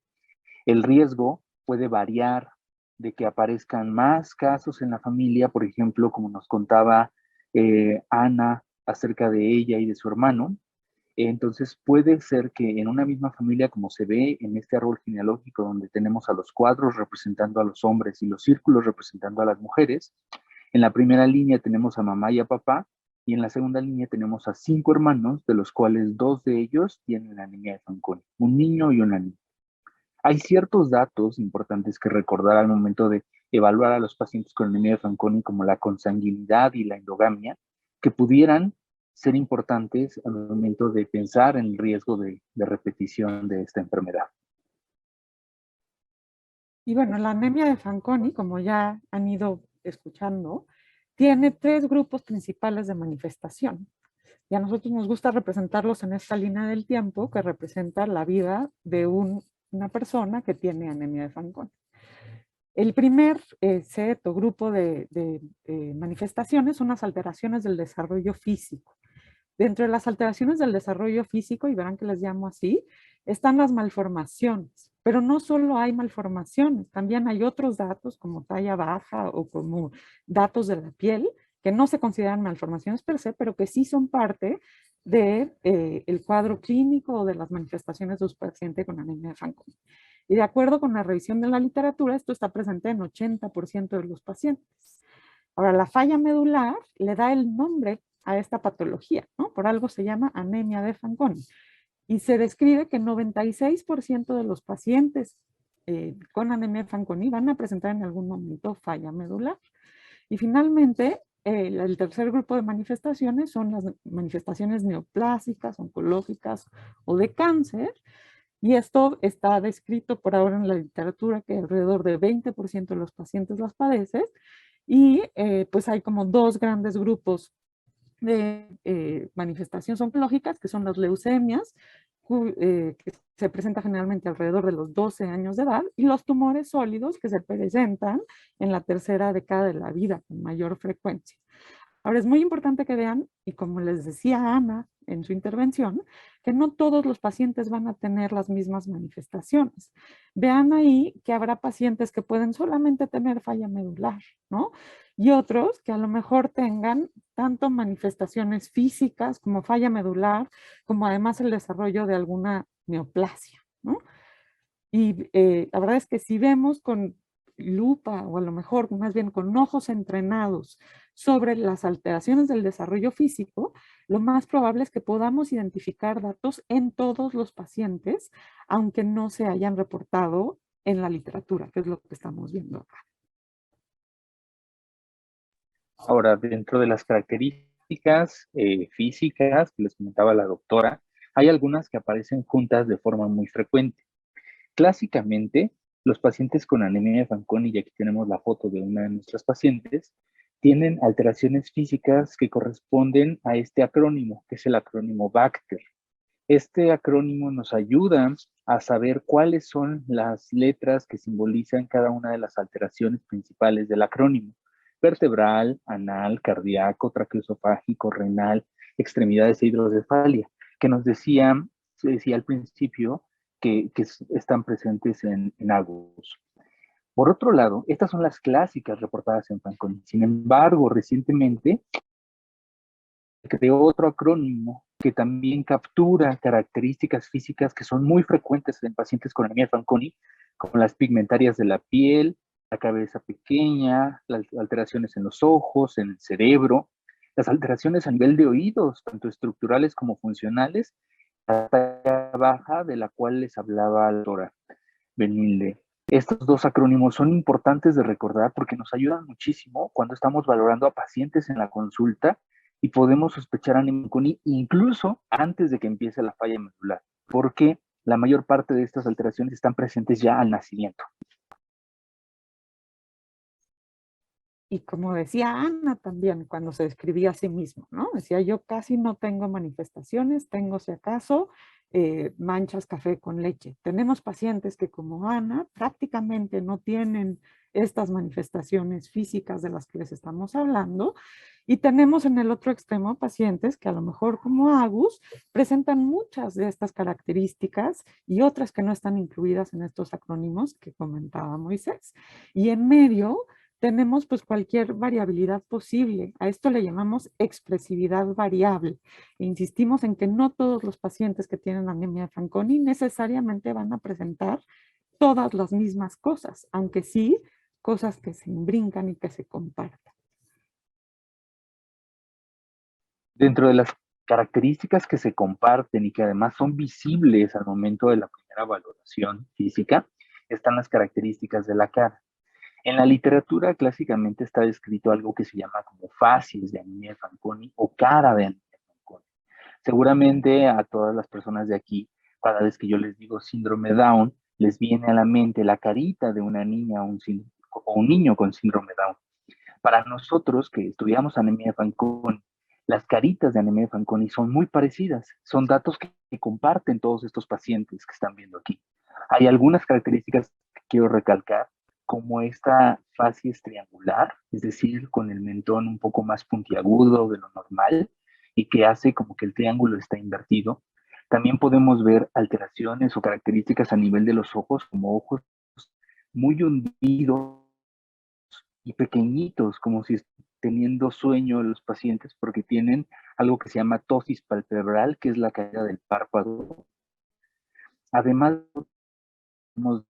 el riesgo puede variar de que aparezcan más casos en la familia, por ejemplo, como nos contaba Ana acerca de ella y de su hermano. Entonces puede ser que en una misma familia, como se ve en este árbol genealógico donde tenemos a los cuadros representando a los hombres y los círculos representando a las mujeres, en la primera línea tenemos a mamá y a papá, y en la segunda línea tenemos a 5 hermanos, de los cuales 2 de ellos tienen anemia de Fanconi, un niño y una niña. Hay ciertos datos importantes que recordar al momento de evaluar a los pacientes con anemia de Fanconi, como la consanguinidad y la endogamia, que pudieran ser importantes al momento de pensar en el riesgo de repetición de esta enfermedad. Y bueno, la anemia de Fanconi, como ya han ido escuchando, tiene 3 grupos principales de manifestación. Y a nosotros nos gusta representarlos en esta línea del tiempo que representa la vida de una persona que tiene anemia de Fanconi. El primer set o grupo de manifestaciones son las alteraciones del desarrollo físico. Dentro de las alteraciones del desarrollo físico, y verán que les llamo así, están las malformaciones. Pero no solo hay malformaciones, también hay otros datos como talla baja o como datos de la piel que no se consideran malformaciones per se, pero que sí son parte del cuadro clínico o de las manifestaciones de un paciente con anemia de Fanconi. Y de acuerdo con la revisión de la literatura, esto está presente en 80% de los pacientes. Ahora, la falla medular le da el nombre a esta patología, ¿no? Por algo se llama anemia de Fanconi. Y se describe que 96% de los pacientes con anemia de Fanconi van a presentar en algún momento falla medular. Y finalmente, el tercer grupo de manifestaciones son las manifestaciones neoplásicas, oncológicas o de cáncer. Y esto está descrito por ahora en la literatura que alrededor de 20% de los pacientes las padecen. Y pues hay como 2 grandes grupos de manifestaciones oncológicas, que son las leucemias, que se presenta generalmente alrededor de los 12 años de edad, y los tumores sólidos que se presentan en la tercera década de la vida con mayor frecuencia. Ahora es muy importante que vean, y como les decía Ana en su intervención, que no todos los pacientes van a tener las mismas manifestaciones. Vean ahí que habrá pacientes que pueden solamente tener falla medular, ¿no? Y otros que a lo mejor tengan tanto manifestaciones físicas como falla medular, como además el desarrollo de alguna neoplasia, ¿no? Y la verdad es que si vemos con lupa o a lo mejor más bien con ojos entrenados sobre las alteraciones del desarrollo físico, lo más probable es que podamos identificar datos en todos los pacientes, aunque no se hayan reportado en la literatura, que es lo que estamos viendo acá. Ahora, dentro de las características físicas que les comentaba la doctora, hay algunas que aparecen juntas de forma muy frecuente. Clásicamente, los pacientes con anemia de Fanconi, y aquí tenemos la foto de una de nuestras pacientes, tienen alteraciones físicas que corresponden a este acrónimo, que es el acrónimo Bacter. Este acrónimo nos ayuda a saber cuáles son las letras que simbolizan cada una de las alteraciones principales del acrónimo: vertebral, anal, cardíaco, traqueoesofágico, renal, extremidades e hidrocefalia, que se decía al principio que están presentes en Agus. Por otro lado, estas son las clásicas reportadas en Fanconi. Sin embargo, recientemente creó otro acrónimo que también captura características físicas que son muy frecuentes en pacientes con anemia de Fanconi, como las pigmentarias de la piel, la cabeza pequeña, las alteraciones en los ojos, en el cerebro, las alteraciones a nivel de oídos, tanto estructurales como funcionales, la talla baja de la cual les hablaba la doctora Benilde. Estos dos acrónimos son importantes de recordar porque nos ayudan muchísimo cuando estamos valorando a pacientes en la consulta y podemos sospechar anemia de Fanconi incluso antes de que empiece la falla medular, porque la mayor parte de estas alteraciones están presentes ya al nacimiento. Y como decía Ana también cuando se describía a sí mismo, ¿no? Decía, yo casi no tengo manifestaciones, tengo si acaso manchas café con leche. Tenemos pacientes que como Ana prácticamente no tienen estas manifestaciones físicas de las que les estamos hablando, y tenemos en el otro extremo pacientes que a lo mejor como Agus presentan muchas de estas características y otras que no están incluidas en estos acrónimos que comentaba Moisés. Y en medio tenemos pues cualquier variabilidad posible. A esto le llamamos expresividad variable. E insistimos en que no todos los pacientes que tienen anemia de Fanconi necesariamente van a presentar todas las mismas cosas, aunque sí cosas que se imbrincan y que se comparten. Dentro de las características que se comparten y que además son visibles al momento de la primera valoración física, están las características de la cara. En la literatura clásicamente está descrito algo que se llama como facies de anemia de Fanconi o cara de anemia de Fanconi. Seguramente a todas las personas de aquí, cada vez que yo les digo síndrome Down, les viene a la mente la carita de una niña o un niño con síndrome Down. Para nosotros que estudiamos anemia de Fanconi, las caritas de anemia de Fanconi son muy parecidas. Son datos que comparten todos estos pacientes que están viendo aquí. Hay algunas características que quiero recalcar, como esta facies triangular, es decir, con el mentón un poco más puntiagudo de lo normal y que hace como que el triángulo está invertido. También podemos ver alteraciones o características a nivel de los ojos, como ojos muy hundidos y pequeñitos, como si teniendo sueño los pacientes, porque tienen algo que se llama ptosis palpebral, que es la caída del párpado. Además, tenemos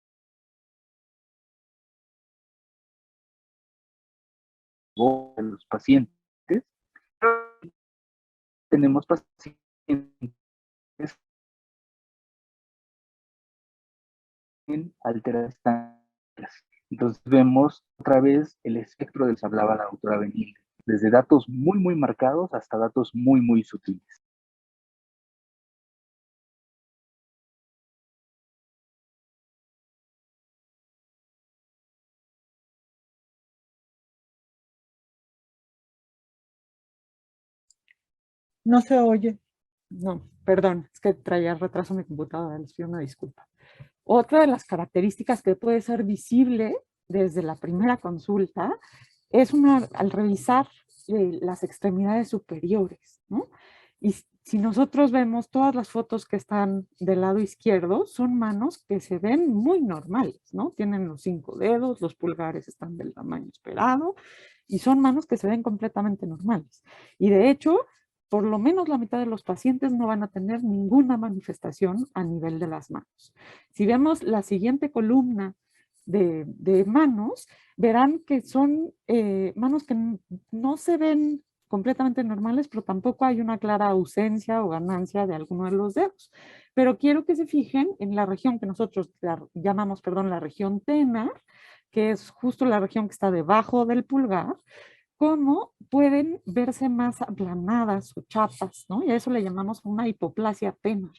los pacientes, tenemos pacientes en alteraciones. Entonces vemos otra vez el espectro del que hablaba la doctora Benilde, desde datos muy, muy marcados hasta datos muy, muy sutiles. No se oye. No, perdón, es que traía retraso mi computadora, les pido una disculpa. Otra de las características que puede ser visible desde la primera consulta es al revisar las extremidades superiores, ¿no? Y si nosotros vemos todas las fotos que están del lado izquierdo, son manos que se ven muy normales, ¿no? Tienen los 5 dedos, los pulgares están del tamaño esperado y son manos que se ven completamente normales. Y de hecho, por lo menos la mitad de los pacientes no van a tener ninguna manifestación a nivel de las manos. Si vemos la siguiente columna de manos, verán que son manos que no se ven completamente normales, pero tampoco hay una clara ausencia o ganancia de alguno de los dedos. Pero quiero que se fijen en la región que nosotros llamamos, perdón, la región tenar, que es justo la región que está debajo del pulgar, cómo pueden verse más aplanadas o chapas, ¿no? Y a eso le llamamos una hipoplasia tenar.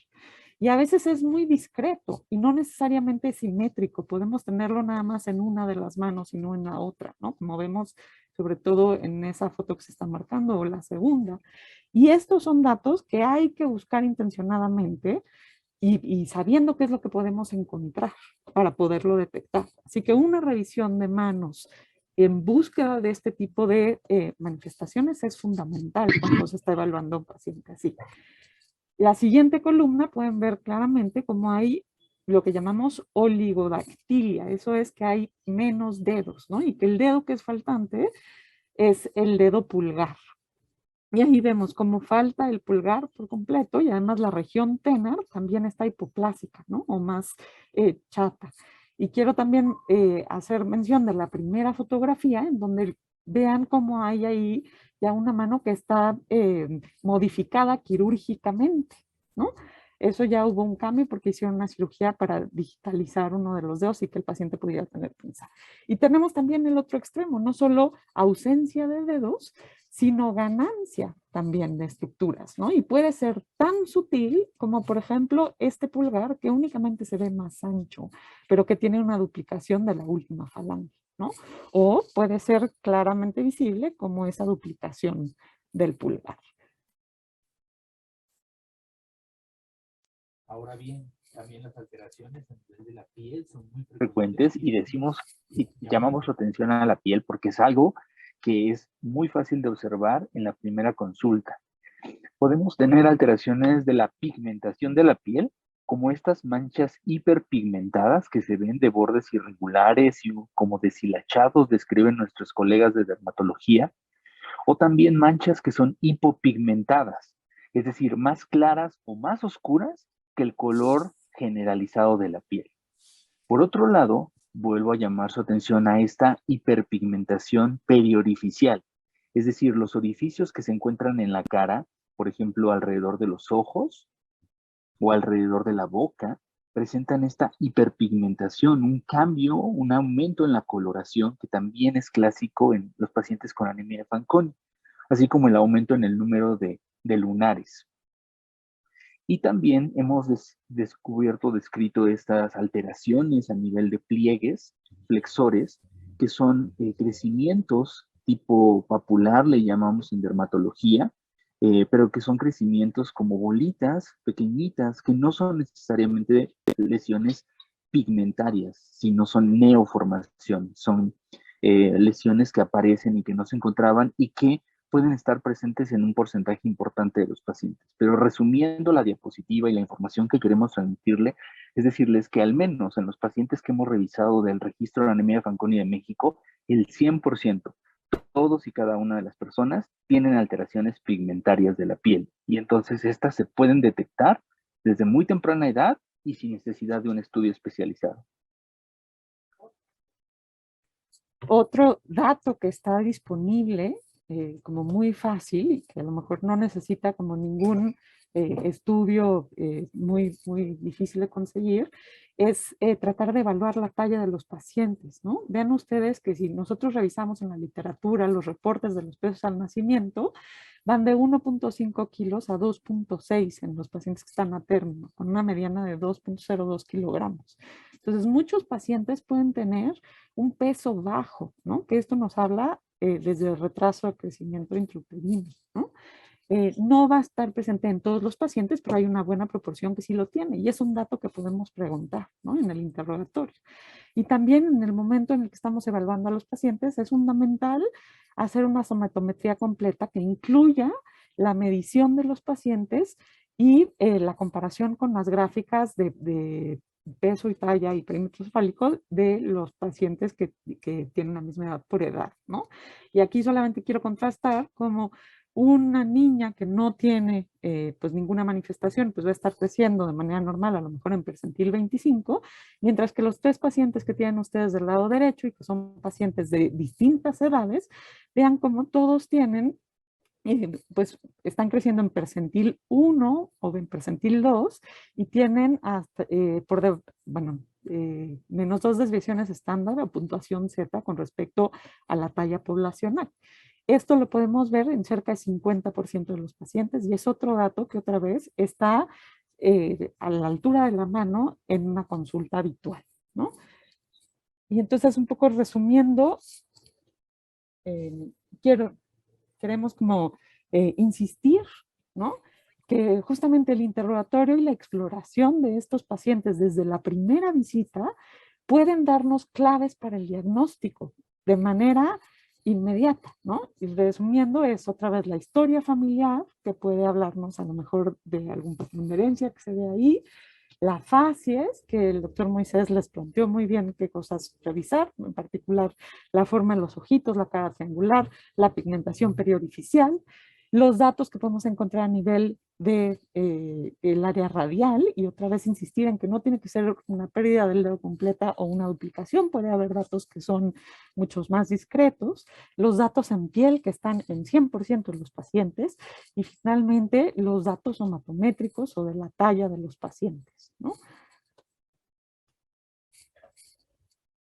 Y a veces es muy discreto y no necesariamente simétrico. Podemos tenerlo nada más en una de las manos y no en la otra, ¿no? Como vemos sobre todo en esa foto que se está marcando o la segunda. Y estos son datos que hay que buscar intencionadamente y sabiendo qué es lo que podemos encontrar para poderlo detectar. Así que una revisión de manos en búsqueda de este tipo de manifestaciones es fundamental cuando se está evaluando a un paciente así. La siguiente columna pueden ver claramente cómo hay lo que llamamos oligodactilia. Eso es que hay menos dedos, ¿no? Y que el dedo que es faltante es el dedo pulgar. Y ahí vemos cómo falta el pulgar por completo y además la región tenar también está hipoplásica, ¿no? O más chata. Y quiero también hacer mención de la primera fotografía en donde vean cómo hay ahí ya una mano que está modificada quirúrgicamente, ¿no? Eso ya hubo un cambio porque hicieron una cirugía para digitalizar uno de los dedos y que el paciente pudiera tener pinza. Y tenemos también el otro extremo, no solo ausencia de dedos, sino ganancia también de estructuras, ¿no? Y puede ser tan sutil como, por ejemplo, este pulgar que únicamente se ve más ancho, pero que tiene una duplicación de la última falange, ¿no? O puede ser claramente visible como esa duplicación del pulgar. Ahora bien, también las alteraciones a nivel de la piel son muy frecuentes y decimos y llamamos su atención a la piel porque es algo que es muy fácil de observar en la primera consulta. Podemos tener alteraciones de la pigmentación de la piel, como estas manchas hiperpigmentadas que se ven de bordes irregulares y como deshilachados, describen nuestros colegas de dermatología, o también manchas que son hipopigmentadas, es decir, más claras o más oscuras que el color generalizado de la piel. Por otro lado, vuelvo a llamar su atención a esta hiperpigmentación periorificial, es decir, los orificios que se encuentran en la cara, por ejemplo, alrededor de los ojos o alrededor de la boca, presentan esta hiperpigmentación, un cambio, un aumento en la coloración que también es clásico en los pacientes con anemia de Fanconi, así como el aumento en el número de lunares. Y también hemos descrito estas alteraciones a nivel de pliegues, flexores, que son crecimientos tipo papular, le llamamos en dermatología, pero que son crecimientos como bolitas pequeñitas, que no son necesariamente lesiones pigmentarias, sino son neoformaciones, son lesiones que aparecen y que no se encontraban y que pueden estar presentes en un porcentaje importante de los pacientes. Pero resumiendo la diapositiva y la información que queremos transmitirle, es decirles que al menos en los pacientes que hemos revisado del registro de anemia de Fanconi de México, el 100%, todos y cada una de las personas tienen alteraciones pigmentarias de la piel. Y entonces estas se pueden detectar desde muy temprana edad y sin necesidad de un estudio especializado. Otro dato que está disponible como muy fácil y que a lo mejor no necesita como ningún estudio muy difícil de conseguir, es tratar de evaluar la talla de los pacientes, ¿no? Vean ustedes que si nosotros revisamos en la literatura los reportes de los pesos al nacimiento, van de 1.5 kilos a 2.6 en los pacientes que están a término, con una mediana de 2.02 kilogramos. Entonces, muchos pacientes pueden tener un peso bajo, ¿no? Que esto nos habla desde el retraso de crecimiento intrauterino, ¿no? No va a estar presente en todos los pacientes, pero hay una buena proporción que sí lo tiene y es un dato que podemos preguntar, ¿no?, en el interrogatorio. Y también en el momento en el que estamos evaluando a los pacientes es fundamental hacer una somatometría completa que incluya la medición de los pacientes y la comparación con las gráficas de peso y talla y perímetro cefálico de los pacientes que tienen la misma edad por edad, ¿no? Y aquí solamente quiero contrastar como una niña que no tiene pues ninguna manifestación, pues va a estar creciendo de manera normal, a lo mejor en percentil 25, mientras que los 3 pacientes que tienen ustedes del lado derecho y que son pacientes de distintas edades, vean cómo todos tienen, pues están creciendo en percentil 1 o en percentil 2 y tienen hasta, menos 2 desviaciones estándar o puntuación Z con respecto a la talla poblacional. Esto lo podemos ver en cerca del 50% de los pacientes y es otro dato que otra vez está a la altura de la mano en una consulta habitual, ¿no? Y entonces, un poco resumiendo, queremos como insistir, ¿no?, que justamente el interrogatorio y la exploración de estos pacientes desde la primera visita pueden darnos claves para el diagnóstico de manera inmediata, ¿no? Y resumiendo, es otra vez la historia familiar, que puede hablarnos a lo mejor de algún patrón de herencia que se ve ahí, la facies, que el doctor Moisés les planteó muy bien qué cosas revisar, en particular la forma de los ojitos, la cara triangular, la pigmentación periorificial, los datos que podemos encontrar a nivel de el área radial, y otra vez insistir en que no tiene que ser una pérdida del dedo completa o una duplicación, puede haber datos que son muchos más discretos, los datos en piel que están en 100% de los pacientes, y finalmente los datos somatométricos o de la talla de los pacientes, ¿no?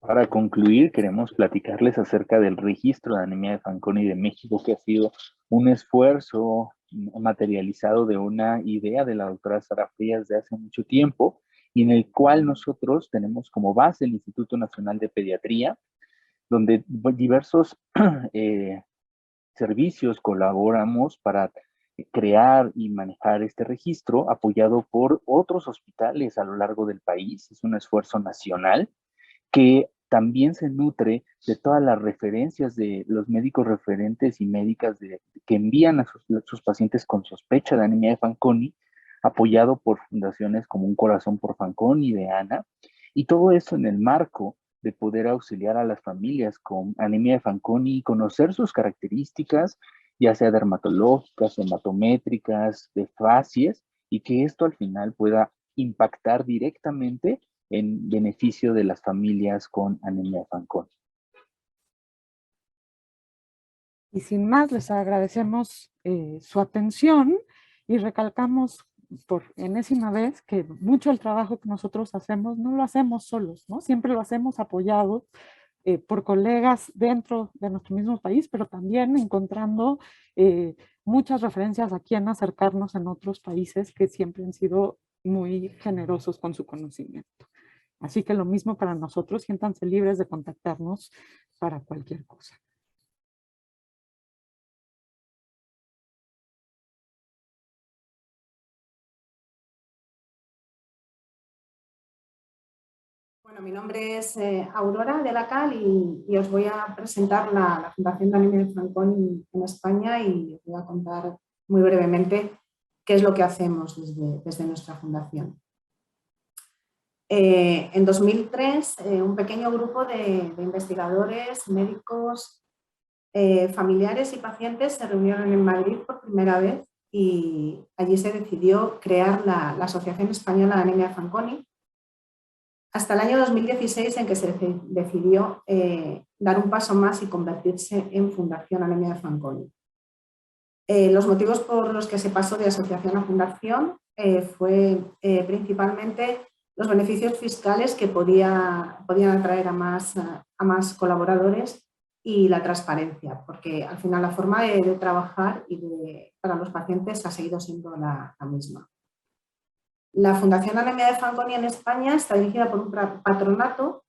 Para concluir, queremos platicarles acerca del registro de anemia de Fanconi de México, que ha sido un esfuerzo materializado de una idea de la doctora Sara Frías de hace mucho tiempo, y en el cual nosotros tenemos como base el Instituto Nacional de Pediatría, donde diversos servicios colaboramos para crear y manejar este registro, apoyado por otros hospitales a lo largo del país. Es un esfuerzo nacional que también se nutre de todas las referencias de los médicos referentes y médicas que envían a sus pacientes con sospecha de anemia de Fanconi, apoyado por fundaciones como Un Corazón por Fanconi de Ana, y todo eso en el marco de poder auxiliar a las familias con anemia de Fanconi y conocer sus características, ya sea dermatológicas, hematométricas, de facies, y que esto al final pueda impactar directamente en beneficio de las familias con anemia de Fanconi. Y sin más, les agradecemos su atención y recalcamos por enésima vez que mucho del trabajo que nosotros hacemos no lo hacemos solos, ¿no? Siempre lo hacemos apoyados por colegas dentro de nuestro mismo país, pero también encontrando muchas referencias a quien acercarnos en otros países que siempre han sido muy generosos con su conocimiento. Así que lo mismo para nosotros, siéntanse libres de contactarnos para cualquier cosa. Bueno, mi nombre es Aurora de la Cal y os voy a presentar la Fundación de Anemia de Fanconi en España y os voy a contar muy brevemente qué es lo que hacemos desde nuestra fundación. En 2003, un pequeño grupo de investigadores, médicos, familiares y pacientes se reunieron en Madrid por primera vez y allí se decidió crear la Asociación Española de Anemia de Fanconi, hasta el año 2016 en que se decidió dar un paso más y convertirse en Fundación Anemia de Fanconi. Los motivos por los que se pasó de asociación a fundación fue principalmente los beneficios fiscales que podían atraer a más colaboradores y la transparencia, porque al final la forma de trabajar para los pacientes ha seguido siendo la misma. La Fundación Anemia de Fanconi en España está dirigida por un patronato.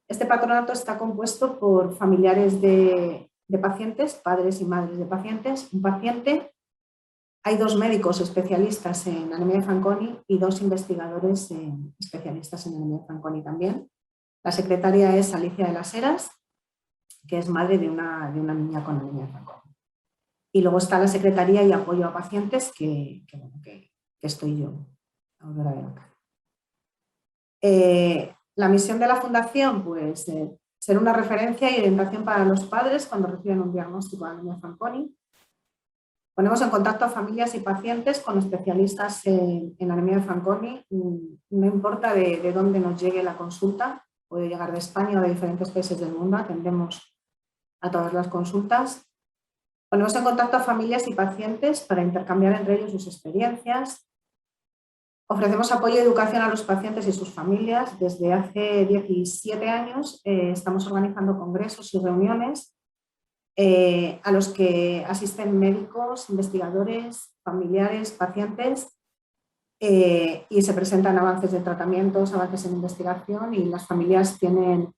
Este patronato está compuesto por familiares de pacientes, padres y madres de pacientes, un paciente, Hay 2 médicos especialistas en anemia de Fanconi y 2 investigadores especialistas en anemia de Fanconi también. La secretaria es Alicia de las Heras, que es madre de una niña con anemia de Fanconi. Y luego está la secretaría y apoyo a pacientes, que estoy yo. Ahora voy a ver acá. La misión de la fundación, pues, ser una referencia y orientación para los padres cuando reciben un diagnóstico de anemia de Fanconi. Ponemos en contacto a familias y pacientes con especialistas en anemia de Fanconi. No importa de dónde nos llegue la consulta, puede llegar de España o de diferentes países del mundo, atendemos a todas las consultas. Ponemos en contacto a familias y pacientes para intercambiar entre ellos sus experiencias. Ofrecemos apoyo y educación a los pacientes y sus familias. Desde hace 17 años estamos organizando congresos y reuniones a los que asisten médicos, investigadores, familiares, pacientes y se presentan avances de tratamientos, avances en investigación y las familias tienen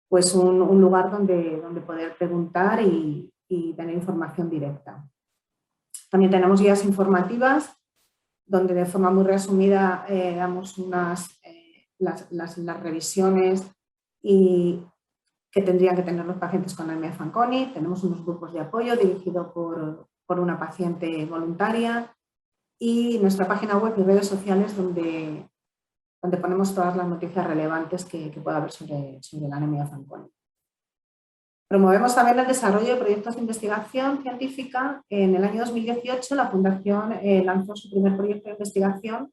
pues un lugar donde poder preguntar y tener información directa. También tenemos guías informativas donde de forma muy resumida damos las revisiones que tendrían que tener los pacientes con anemia de Fanconi. Tenemos unos grupos de apoyo dirigidos por una paciente voluntaria y nuestra página web y redes sociales donde ponemos todas las noticias relevantes que pueda haber sobre la anemia de Fanconi. Promovemos también el desarrollo de proyectos de investigación científica. En el año 2018 la Fundación lanzó su primer proyecto de investigación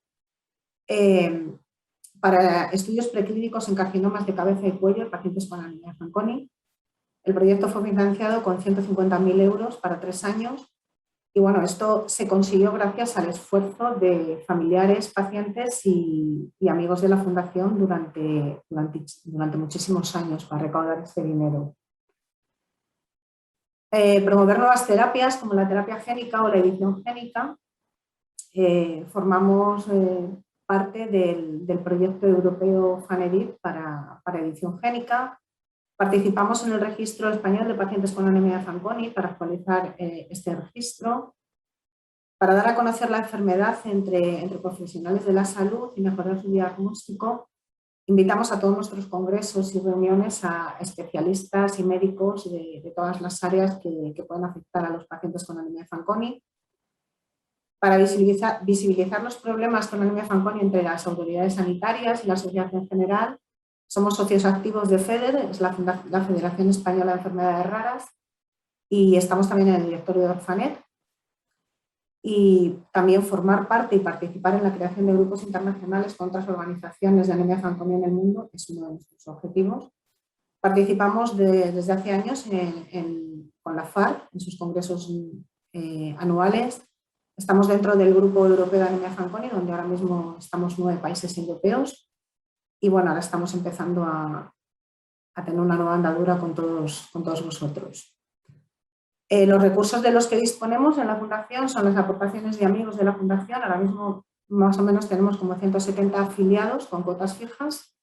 para estudios preclínicos en carcinomas de cabeza y cuello en pacientes con anemia de Fanconi. El proyecto fue financiado con 150.000 euros para 3 años y bueno, esto se consiguió gracias al esfuerzo de familiares, pacientes y amigos de la Fundación durante muchísimos años para recaudar este dinero. Promover nuevas terapias como la terapia génica o la edición génica. Formamos parte del proyecto europeo FANEDIT para edición génica. Participamos en el registro español de pacientes con anemia de Fanconi para actualizar este registro. Para dar a conocer la enfermedad entre profesionales de la salud y mejorar su diagnóstico, invitamos a todos nuestros congresos y reuniones a especialistas y médicos de todas las áreas que pueden afectar a los pacientes con anemia de Fanconi. Para visibilizar los problemas con anemia de Fanconi entre las autoridades sanitarias y la sociedad en general, somos socios activos de FEDER, es la Federación Española de Enfermedades Raras, y estamos también en el directorio de Orfanet. Y también formar parte y participar en la creación de grupos internacionales con otras organizaciones de anemia de Fanconi en el mundo es uno de nuestros objetivos. Participamos desde hace años con la FARC en sus congresos anuales. Estamos dentro del grupo europeo de anemia de Fanconi, donde ahora mismo estamos 9 países europeos. Y bueno, ahora estamos empezando a tener una nueva andadura con todos vosotros. Los recursos de los que disponemos en la Fundación son las aportaciones de amigos de la Fundación. Ahora mismo más o menos tenemos como 170 afiliados con cuotas fijas,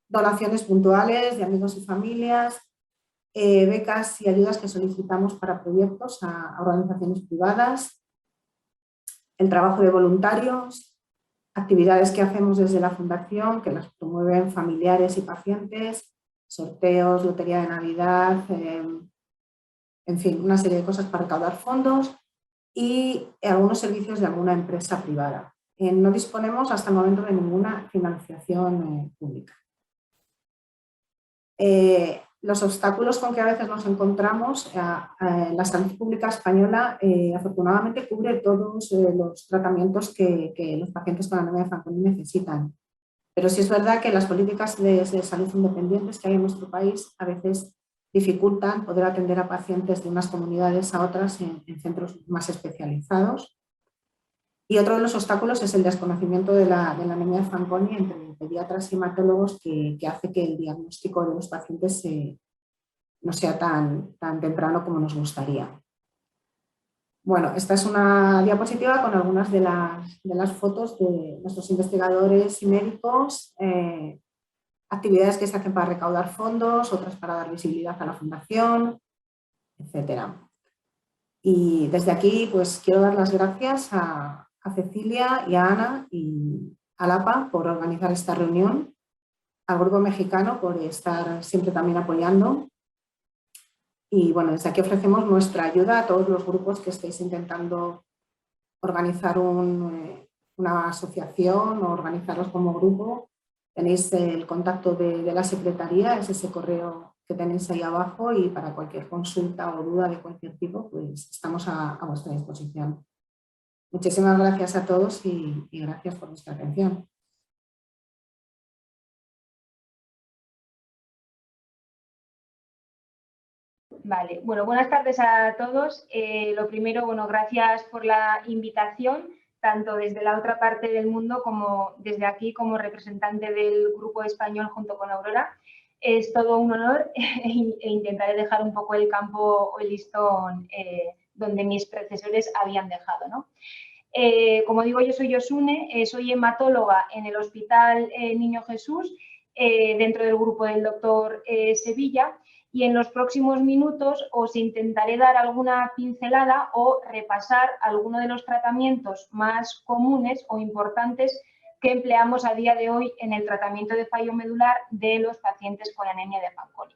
donaciones puntuales de amigos y familias, becas y ayudas que solicitamos para proyectos a organizaciones privadas, el trabajo de voluntarios, actividades que hacemos desde la Fundación que las promueven familiares y pacientes, sorteos, lotería de Navidad, en fin, una serie de cosas para recaudar fondos y algunos servicios de alguna empresa privada. No disponemos hasta el momento de ninguna financiación pública. Los obstáculos con que a veces nos encontramos, la salud pública española afortunadamente cubre todos los tratamientos que los pacientes con anemia de Fanconi necesitan. Pero sí es verdad que las políticas de salud independientes que hay en nuestro país a veces dificultan poder atender a pacientes de unas comunidades a otras en centros más especializados. Y otro de los obstáculos es el desconocimiento de la anemia de Fanconi entre pediatras y hematólogos que hace que el diagnóstico de los pacientes no sea tan temprano como nos gustaría. Bueno, esta es una diapositiva con algunas de las fotos de nuestros investigadores y médicos, actividades que se hacen para recaudar fondos, otras para dar visibilidad a la Fundación, etc. Y desde aquí pues quiero dar las gracias a Cecilia y a Ana y a LAPA por organizar esta reunión, al Grupo Mexicano por estar siempre también apoyando. Y bueno, desde aquí ofrecemos nuestra ayuda a todos los grupos que estéis intentando organizar una asociación o organizaros como grupo. Tenéis el contacto de la Secretaría, es ese correo que tenéis ahí abajo, y para cualquier consulta o duda de cualquier tipo, pues estamos a vuestra disposición. Muchísimas gracias a todos y gracias por vuestra atención. Vale, bueno, buenas tardes a todos. Lo primero, bueno, gracias por la invitación, tanto desde la otra parte del mundo como desde aquí como representante del Grupo Español junto con Aurora. Es todo un honor e intentaré dejar un poco el campo o el listón donde mis predecesores habían dejado, ¿no? Como digo, yo soy Josune, soy hematóloga en el Hospital Niño Jesús, dentro del grupo del doctor Sevilla, y en los próximos minutos os intentaré dar alguna pincelada o repasar algunos de los tratamientos más comunes o importantes que empleamos a día de hoy en el tratamiento de fallo medular de los pacientes con anemia de Fanconi.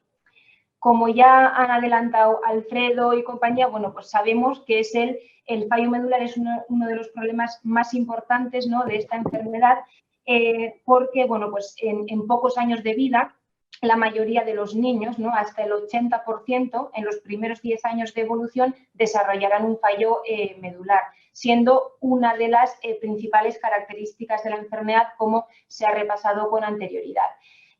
Como ya han adelantado Alfredo y compañía, bueno, pues sabemos que es el fallo medular es uno de los problemas más importantes, ¿no?, de esta enfermedad, porque, bueno, pues en pocos años de vida, la mayoría de los niños, ¿no?, hasta el 80%, en los primeros 10 años de evolución, desarrollarán un fallo medular, siendo una de las principales características de la enfermedad, como se ha repasado con anterioridad.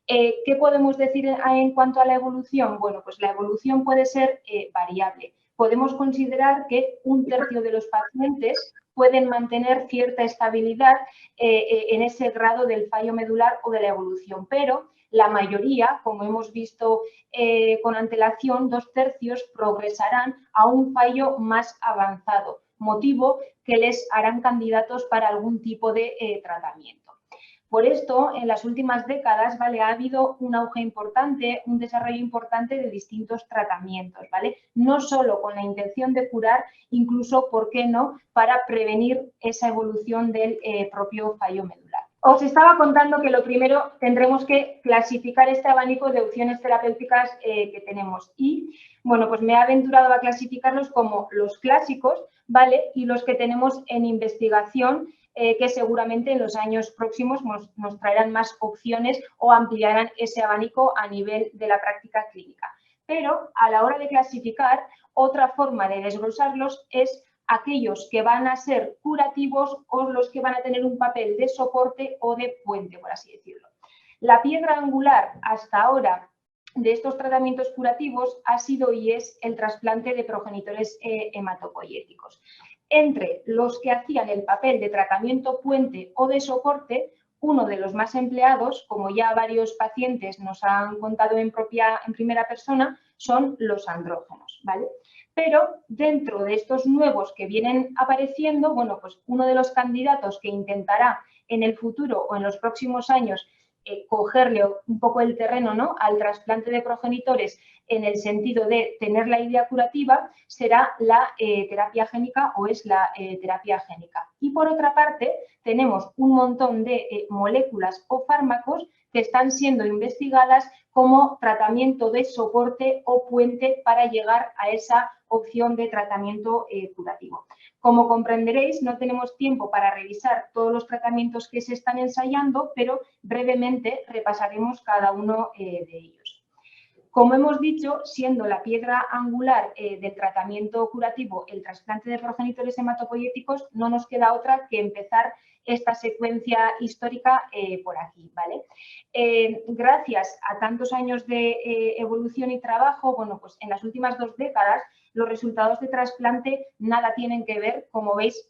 ¿Qué podemos decir en cuanto a la evolución? Bueno, pues la evolución puede ser variable. Podemos considerar que 1/3 de los pacientes pueden mantener cierta estabilidad en ese grado del fallo medular o de la evolución, pero la mayoría, como hemos visto con antelación, 2/3 progresarán a un fallo más avanzado, motivo que les harán candidatos para algún tipo de tratamiento. Por esto, en las últimas décadas, ¿vale?, ha habido un auge importante, un desarrollo importante de distintos tratamientos, ¿vale? No solo con la intención de curar, incluso, ¿por qué no?, para prevenir esa evolución del propio fallo medular. Os estaba contando que lo primero tendremos que clasificar este abanico de opciones terapéuticas que tenemos y, bueno, pues me he aventurado a clasificarlos como los clásicos, ¿vale?, y los que tenemos en investigación, que seguramente en los años próximos nos traerán más opciones o ampliarán ese abanico a nivel de la práctica clínica. Pero a la hora de clasificar, otra forma de desglosarlos es aquellos que van a ser curativos o los que van a tener un papel de soporte o de puente, por así decirlo. La piedra angular hasta ahora de estos tratamientos curativos ha sido y es el trasplante de progenitores hematopoyéticos. Entre los que hacían el papel de tratamiento puente o de soporte, uno de los más empleados, como ya varios pacientes nos han contado en primera persona, son los andrógenos, ¿vale? Pero dentro de estos nuevos que vienen apareciendo, bueno, pues uno de los candidatos que intentará en el futuro o en los próximos años cogerle un poco el terreno, ¿no?, al trasplante de progenitores en el sentido de tener la idea curativa será la terapia génica o es la terapia génica. Y por otra parte tenemos un montón de moléculas o fármacos que están siendo investigadas como tratamiento de soporte o puente para llegar a esa opción de tratamiento curativo. Como comprenderéis, no tenemos tiempo para revisar todos los tratamientos que se están ensayando, pero brevemente repasaremos cada uno de ellos. Como hemos dicho, siendo la piedra angular del tratamiento curativo el trasplante de progenitores hematopoyéticos, no nos queda otra que empezar esta secuencia histórica por aquí, ¿vale? Gracias a tantos años de evolución y trabajo, bueno, pues en las últimas 2 décadas los resultados de trasplante nada tienen que ver, como veis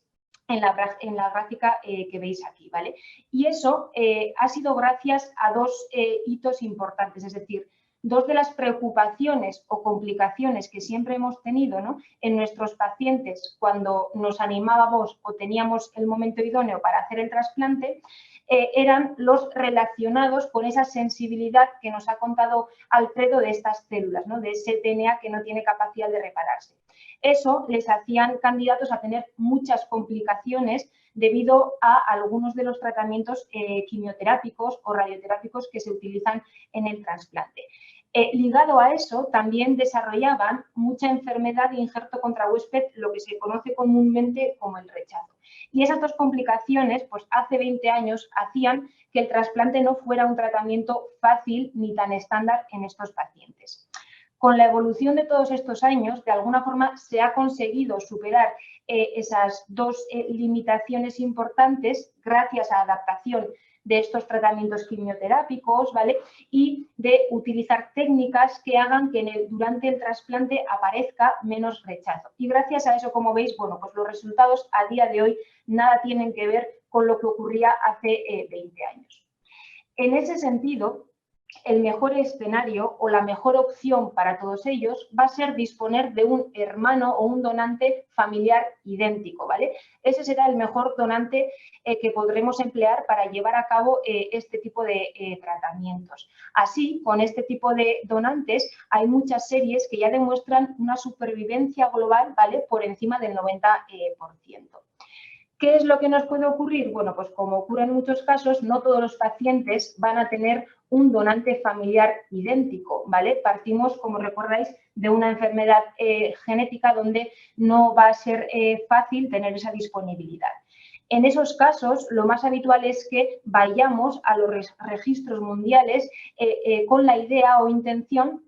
en la gráfica que veis aquí, ¿vale? Y eso ha sido gracias a 2 hitos importantes, es decir, dos de las preocupaciones o complicaciones que siempre hemos tenido, ¿no?, en nuestros pacientes cuando nos animábamos o teníamos el momento idóneo para hacer el trasplante, eran los relacionados con esa sensibilidad que nos ha contado Alfredo de estas células, ¿no?, de ese DNA que no tiene capacidad de repararse. Eso les hacían candidatos a tener muchas complicaciones debido a algunos de los tratamientos quimioterápicos o radioterápicos que se utilizan en el trasplante. Ligado a eso, también desarrollaban mucha enfermedad de injerto contra huésped, lo que se conoce comúnmente como el rechazo. Y esas dos complicaciones, pues hace 20 años, hacían que el trasplante no fuera un tratamiento fácil ni tan estándar en estos pacientes. Con la evolución de todos estos años, de alguna forma se ha conseguido superar esas dos limitaciones importantes gracias a adaptación de estos tratamientos quimioterápicos, ¿vale?, y de utilizar técnicas que hagan que durante el trasplante aparezca menos rechazo. Y gracias a eso, como veis, bueno, pues los resultados a día de hoy nada tienen que ver con lo que ocurría hace 20 años. En ese sentido, el mejor escenario o la mejor opción para todos ellos va a ser disponer de un hermano o un donante familiar idéntico, ¿vale? Ese será el mejor donante que podremos emplear para llevar a cabo este tipo de tratamientos. Así, con este tipo de donantes hay muchas series que ya demuestran una supervivencia global, ¿vale?, por encima del 90%. ¿Qué es lo que nos puede ocurrir? Bueno, pues como ocurre en muchos casos, no todos los pacientes van a tener un donante familiar idéntico, ¿vale? Partimos, como recordáis, de una enfermedad genética donde no va a ser fácil tener esa disponibilidad. En esos casos, lo más habitual es que vayamos a los registros mundiales con la idea o intención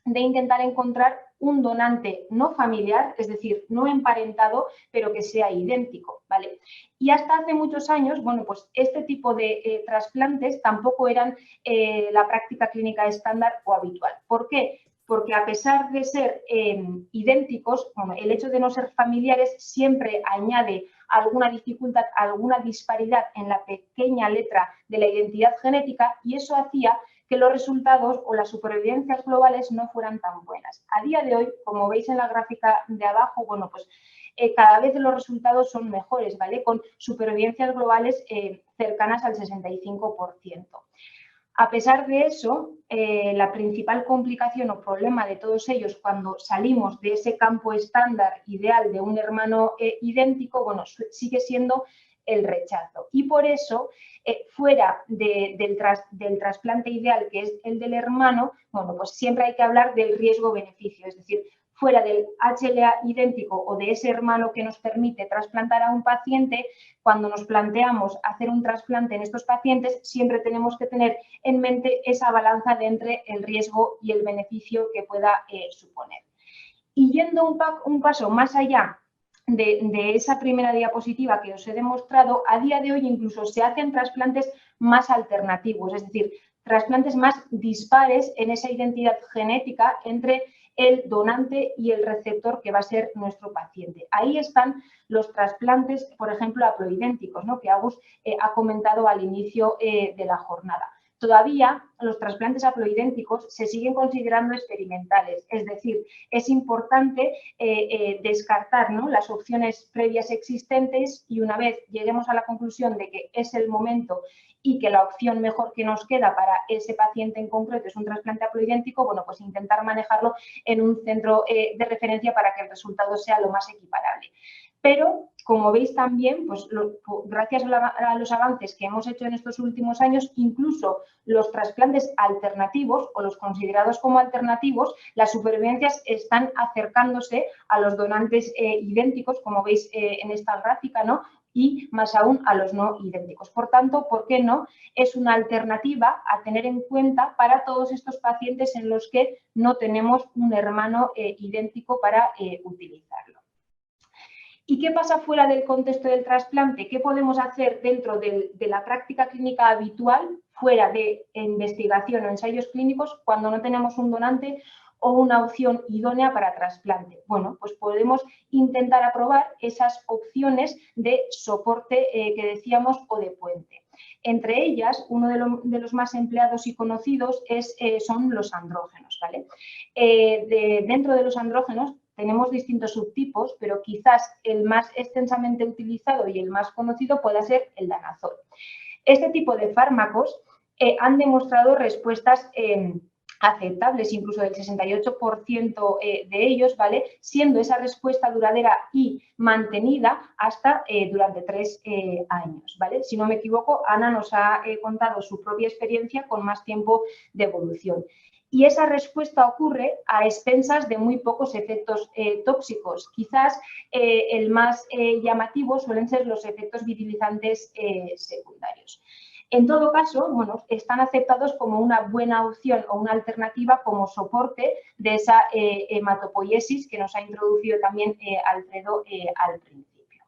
de intentar encontrar un donante no familiar, es decir, no emparentado, pero que sea idéntico, ¿vale? Y hasta hace muchos años, bueno, pues este tipo de trasplantes tampoco eran la práctica clínica estándar o habitual. ¿Por qué? Porque a pesar de ser idénticos, bueno, el hecho de no ser familiares siempre añade alguna dificultad, alguna disparidad en la pequeña letra de la identidad genética, y eso hacía que los resultados o las supervivencias globales no fueran tan buenas. A día de hoy, como veis en la gráfica de abajo, bueno, pues cada vez los resultados son mejores, ¿vale?, con supervivencias globales cercanas al 65%. A pesar de eso, la principal complicación o problema de todos ellos cuando salimos de ese campo estándar ideal de un hermano idéntico, bueno, sigue siendo el rechazo. Y por eso, fuera del trasplante ideal, que es el del hermano, bueno, pues siempre hay que hablar del riesgo-beneficio, es decir, fuera del HLA idéntico o de ese hermano que nos permite trasplantar a un paciente, cuando nos planteamos hacer un trasplante en estos pacientes, siempre tenemos que tener en mente esa balanza de entre el riesgo y el beneficio que pueda suponer. Y yendo un paso más allá de esa primera diapositiva que os he demostrado, a día de hoy incluso se hacen trasplantes más alternativos, es decir, trasplantes más dispares en esa identidad genética entre el donante y el receptor que va a ser nuestro paciente. Ahí están los trasplantes, por ejemplo, haploidénticos, ¿no?, que Agus ha comentado al inicio de la jornada. Todavía los trasplantes haploidénticos se siguen considerando experimentales, es decir, es importante descartar, ¿no?, las opciones previas existentes, y una vez lleguemos a la conclusión de que es el momento y que la opción mejor que nos queda para ese paciente en concreto es un trasplante haploidéntico, bueno, pues intentar manejarlo en un centro de referencia para que el resultado sea lo más equiparable. Pero, como veis también, pues gracias a los avances que hemos hecho en estos últimos años, incluso los trasplantes alternativos o los considerados como alternativos, las supervivencias están acercándose a los donantes idénticos, como veis en esta gráfica, ¿no?, y más aún a los no idénticos. Por tanto, ¿por qué no? Es una alternativa a tener en cuenta para todos estos pacientes en los que no tenemos un hermano idéntico para utilizarlo. ¿Y qué pasa fuera del contexto del trasplante? ¿Qué podemos hacer dentro de la práctica clínica habitual, fuera de investigación o ensayos clínicos, cuando no tenemos un donante o una opción idónea para trasplante? Bueno, pues podemos intentar aprobar esas opciones de soporte que decíamos o de puente. Entre ellas, uno de los más empleados y conocidos son los andrógenos, ¿vale? Dentro de los andrógenos tenemos distintos subtipos, pero quizás el más extensamente utilizado y el más conocido pueda ser el danazol. Este tipo de fármacos han demostrado respuestas aceptables, incluso del 68% de ellos, ¿vale? Siendo esa respuesta duradera y mantenida hasta durante 3 años, ¿vale? Si no me equivoco, Ana nos ha contado su propia experiencia con más tiempo de evolución. Y esa respuesta ocurre a expensas de muy pocos efectos tóxicos. Quizás el más llamativo suelen ser los efectos virilizantes secundarios. En todo caso, bueno, están aceptados como una buena opción o una alternativa como soporte de esa hematopoiesis que nos ha introducido también Alfredo al principio.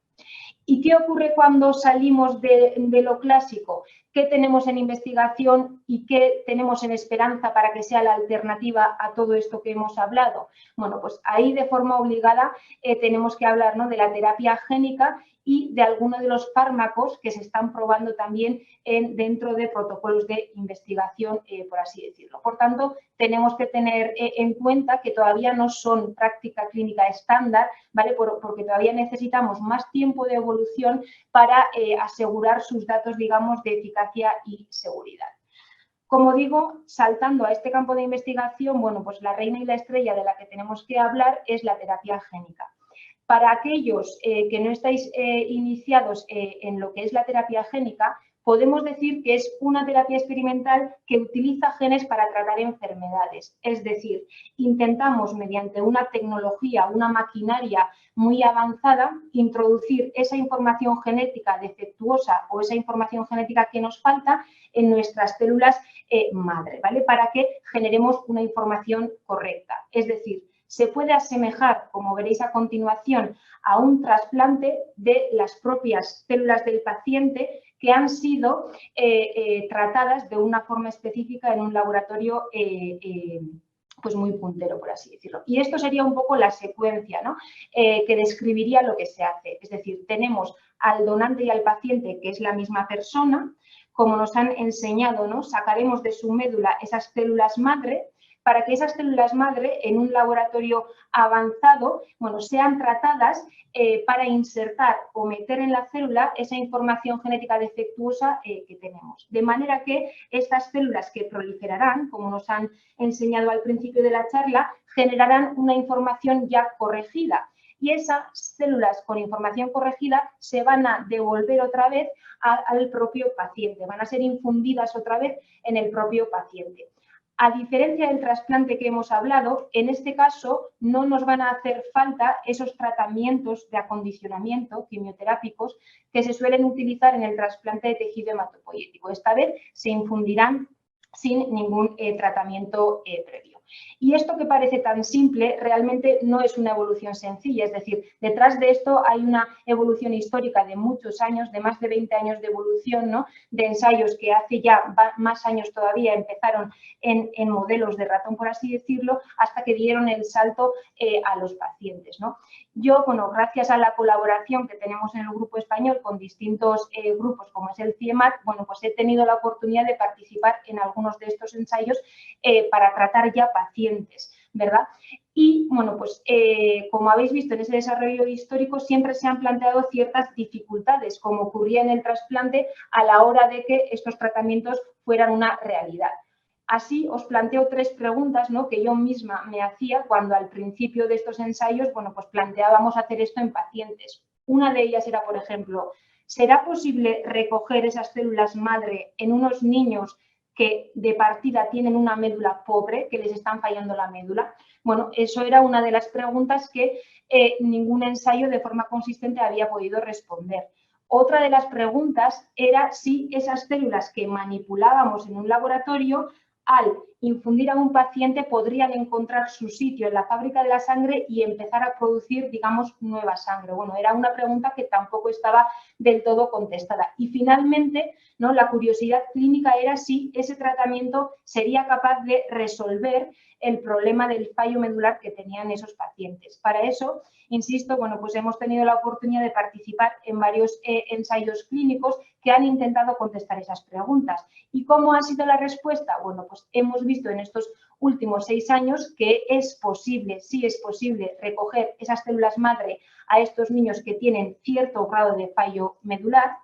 ¿Y qué ocurre cuando salimos de lo clásico? ¿Qué tenemos en investigación y qué tenemos en esperanza para que sea la alternativa a todo esto que hemos hablado? Bueno, pues ahí de forma obligada tenemos que hablar, ¿no?, de la terapia génica y de algunos de los fármacos que se están probando también dentro de protocolos de investigación, por así decirlo. Por tanto, tenemos que tener en cuenta que todavía no son práctica clínica estándar, ¿vale? Porque todavía necesitamos más tiempo de evolución para asegurar sus datos, digamos, de eficacia y seguridad. Como digo, saltando a este campo de investigación, bueno, pues la reina y la estrella de la que tenemos que hablar es la terapia génica. Para aquellos que no estáis iniciados en lo que es la terapia génica, podemos decir que es una terapia experimental que utiliza genes para tratar enfermedades. Es decir, intentamos mediante una tecnología, una maquinaria muy avanzada, introducir esa información genética defectuosa o esa información genética que nos falta en nuestras células madre, ¿vale? Para que generemos una información correcta. Es decir, se puede asemejar, como veréis a continuación, a un trasplante de las propias células del paciente que han sido tratadas de una forma específica en un laboratorio pues muy puntero, por así decirlo. Y esto sería un poco la secuencia, ¿no?, que describiría lo que se hace. Es decir, tenemos al donante y al paciente, que es la misma persona. Como nos han enseñado, ¿no?, sacaremos de su médula esas células madre, para que esas células madre en un laboratorio avanzado, bueno, sean tratadas para insertar o meter en la célula esa información genética defectuosa que tenemos. De manera que estas células que proliferarán, como nos han enseñado al principio de la charla, generarán una información ya corregida. Y esas células con información corregida se van a devolver otra vez al propio paciente, van a ser infundidas otra vez en el propio paciente. A diferencia del trasplante que hemos hablado, en este caso no nos van a hacer falta esos tratamientos de acondicionamiento quimioterápicos que se suelen utilizar en el trasplante de tejido hematopoyético. Esta vez se infundirán sin ningún tratamiento previo. Y esto que parece tan simple realmente no es una evolución sencilla, es decir, detrás de esto hay una evolución histórica de muchos años, de más de 20 años de evolución, ¿no?, de ensayos que hace ya más años todavía empezaron en modelos de ratón, por así decirlo, hasta que dieron el salto a los pacientes, ¿no? Yo, bueno, gracias a la colaboración que tenemos en el grupo español con distintos grupos como es el CIEMAT, bueno, pues he tenido la oportunidad de participar en algunos de estos ensayos para tratar ya pacientes, ¿verdad? Y, bueno, pues como habéis visto en ese desarrollo histórico siempre se han planteado ciertas dificultades, como ocurría en el trasplante a la hora de que estos tratamientos fueran una realidad. Así os planteo 3 preguntas, ¿no?, que yo misma me hacía cuando al principio de estos ensayos, bueno, pues planteábamos hacer esto en pacientes. Una de ellas era, por ejemplo, ¿será posible recoger esas células madre en unos niños que de partida tienen una médula pobre, que les están fallando la médula? Bueno, eso era una de las preguntas que ningún ensayo de forma consistente había podido responder. Otra de las preguntas era si esas células que manipulábamos en un laboratorio, al infundir a un paciente, podrían encontrar su sitio en la fábrica de la sangre y empezar a producir, digamos, nueva sangre. Bueno, era una pregunta que tampoco estaba del todo contestada. Y finalmente, ¿no?, la curiosidad clínica era si ese tratamiento sería capaz de resolver el problema del fallo medular que tenían esos pacientes. Para eso, insisto, bueno, pues hemos tenido la oportunidad de participar en varios ensayos clínicos que han intentado contestar esas preguntas. ¿Y cómo ha sido la respuesta? Bueno, pues hemos visto en estos últimos 6 años que es posible, sí es posible, recoger esas células madre a estos niños que tienen cierto grado de fallo medular.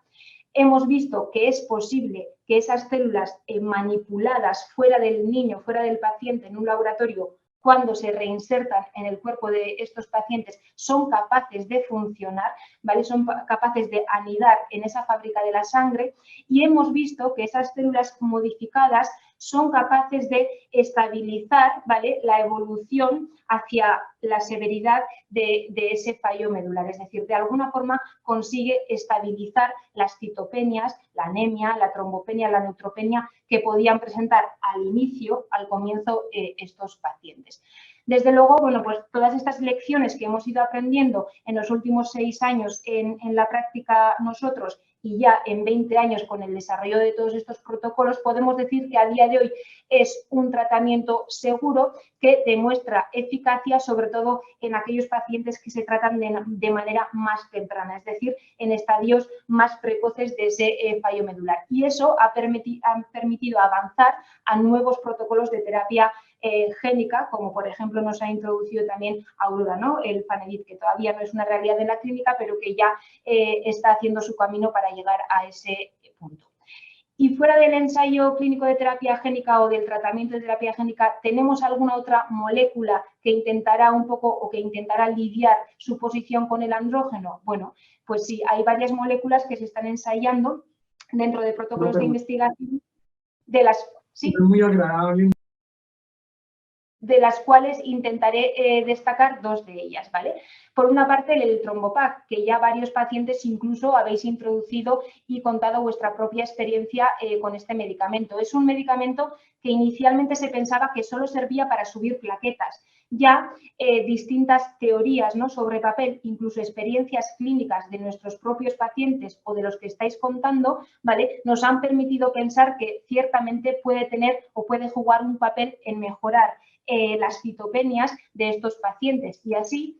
Hemos visto que es posible que esas células manipuladas fuera del niño, fuera del paciente en un laboratorio, cuando se reinsertan en el cuerpo de estos pacientes, son capaces de funcionar, ¿vale? Son capaces de anidar en esa fábrica de la sangre, y hemos visto que esas células modificadas son capaces de estabilizar, ¿vale?, la evolución hacia la severidad de ese fallo medular. Es decir, de alguna forma consigue estabilizar las citopenias, la anemia, la trombopenia, la neutropenia que podían presentar al inicio, al comienzo, estos pacientes. Desde luego, bueno, pues todas estas lecciones que hemos ido aprendiendo en los últimos 6 años en la práctica nosotros, y ya en 20 años con el desarrollo de todos estos protocolos, podemos decir que a día de hoy es un tratamiento seguro que demuestra eficacia, sobre todo en aquellos pacientes que se tratan de manera más temprana, es decir, en estadios más precoces de ese fallo medular. Y eso ha permitido avanzar a nuevos protocolos de terapia génica, como por ejemplo nos ha introducido también Aurora, ¿no?, el Fanedid, que todavía no es una realidad en la clínica, pero que ya está haciendo su camino para llegar a ese punto. Y fuera del ensayo clínico de terapia génica o del tratamiento de terapia génica, ¿tenemos alguna otra molécula que intentará un poco o que intentará lidiar su posición con el andrógeno? Bueno, pues sí, hay varias moléculas que se están ensayando dentro de protocolos de investigación de las... ¿sí? Muy agradable. De las cuales intentaré destacar 2 de ellas, ¿vale? Por una parte, el Trombopac, que ya varios pacientes incluso habéis introducido y contado vuestra propia experiencia con este medicamento. Es un medicamento que inicialmente se pensaba que solo servía para subir plaquetas. Ya distintas teorías, ¿no?, sobre papel, incluso experiencias clínicas de nuestros propios pacientes o de los que estáis contando, ¿vale?, nos han permitido pensar que ciertamente puede tener o puede jugar un papel en mejorar las citopenias de estos pacientes. Y así,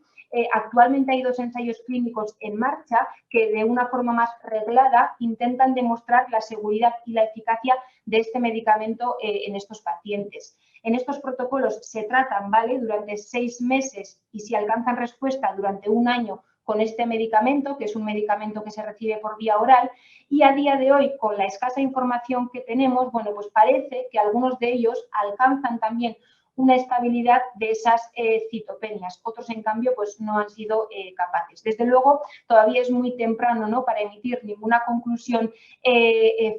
actualmente hay 2 ensayos clínicos en marcha que de una forma más reglada intentan demostrar la seguridad y la eficacia de este medicamento en estos pacientes. En estos protocolos se tratan, ¿vale?, durante 6 meses y si alcanzan respuesta durante 1 año con este medicamento, que es un medicamento que se recibe por vía oral, y a día de hoy, con la escasa información que tenemos, bueno, pues parece que algunos de ellos alcanzan también una estabilidad de esas citopenias. Otros, en cambio, pues no han sido capaces. Desde luego, todavía es muy temprano, ¿no?, para emitir ninguna conclusión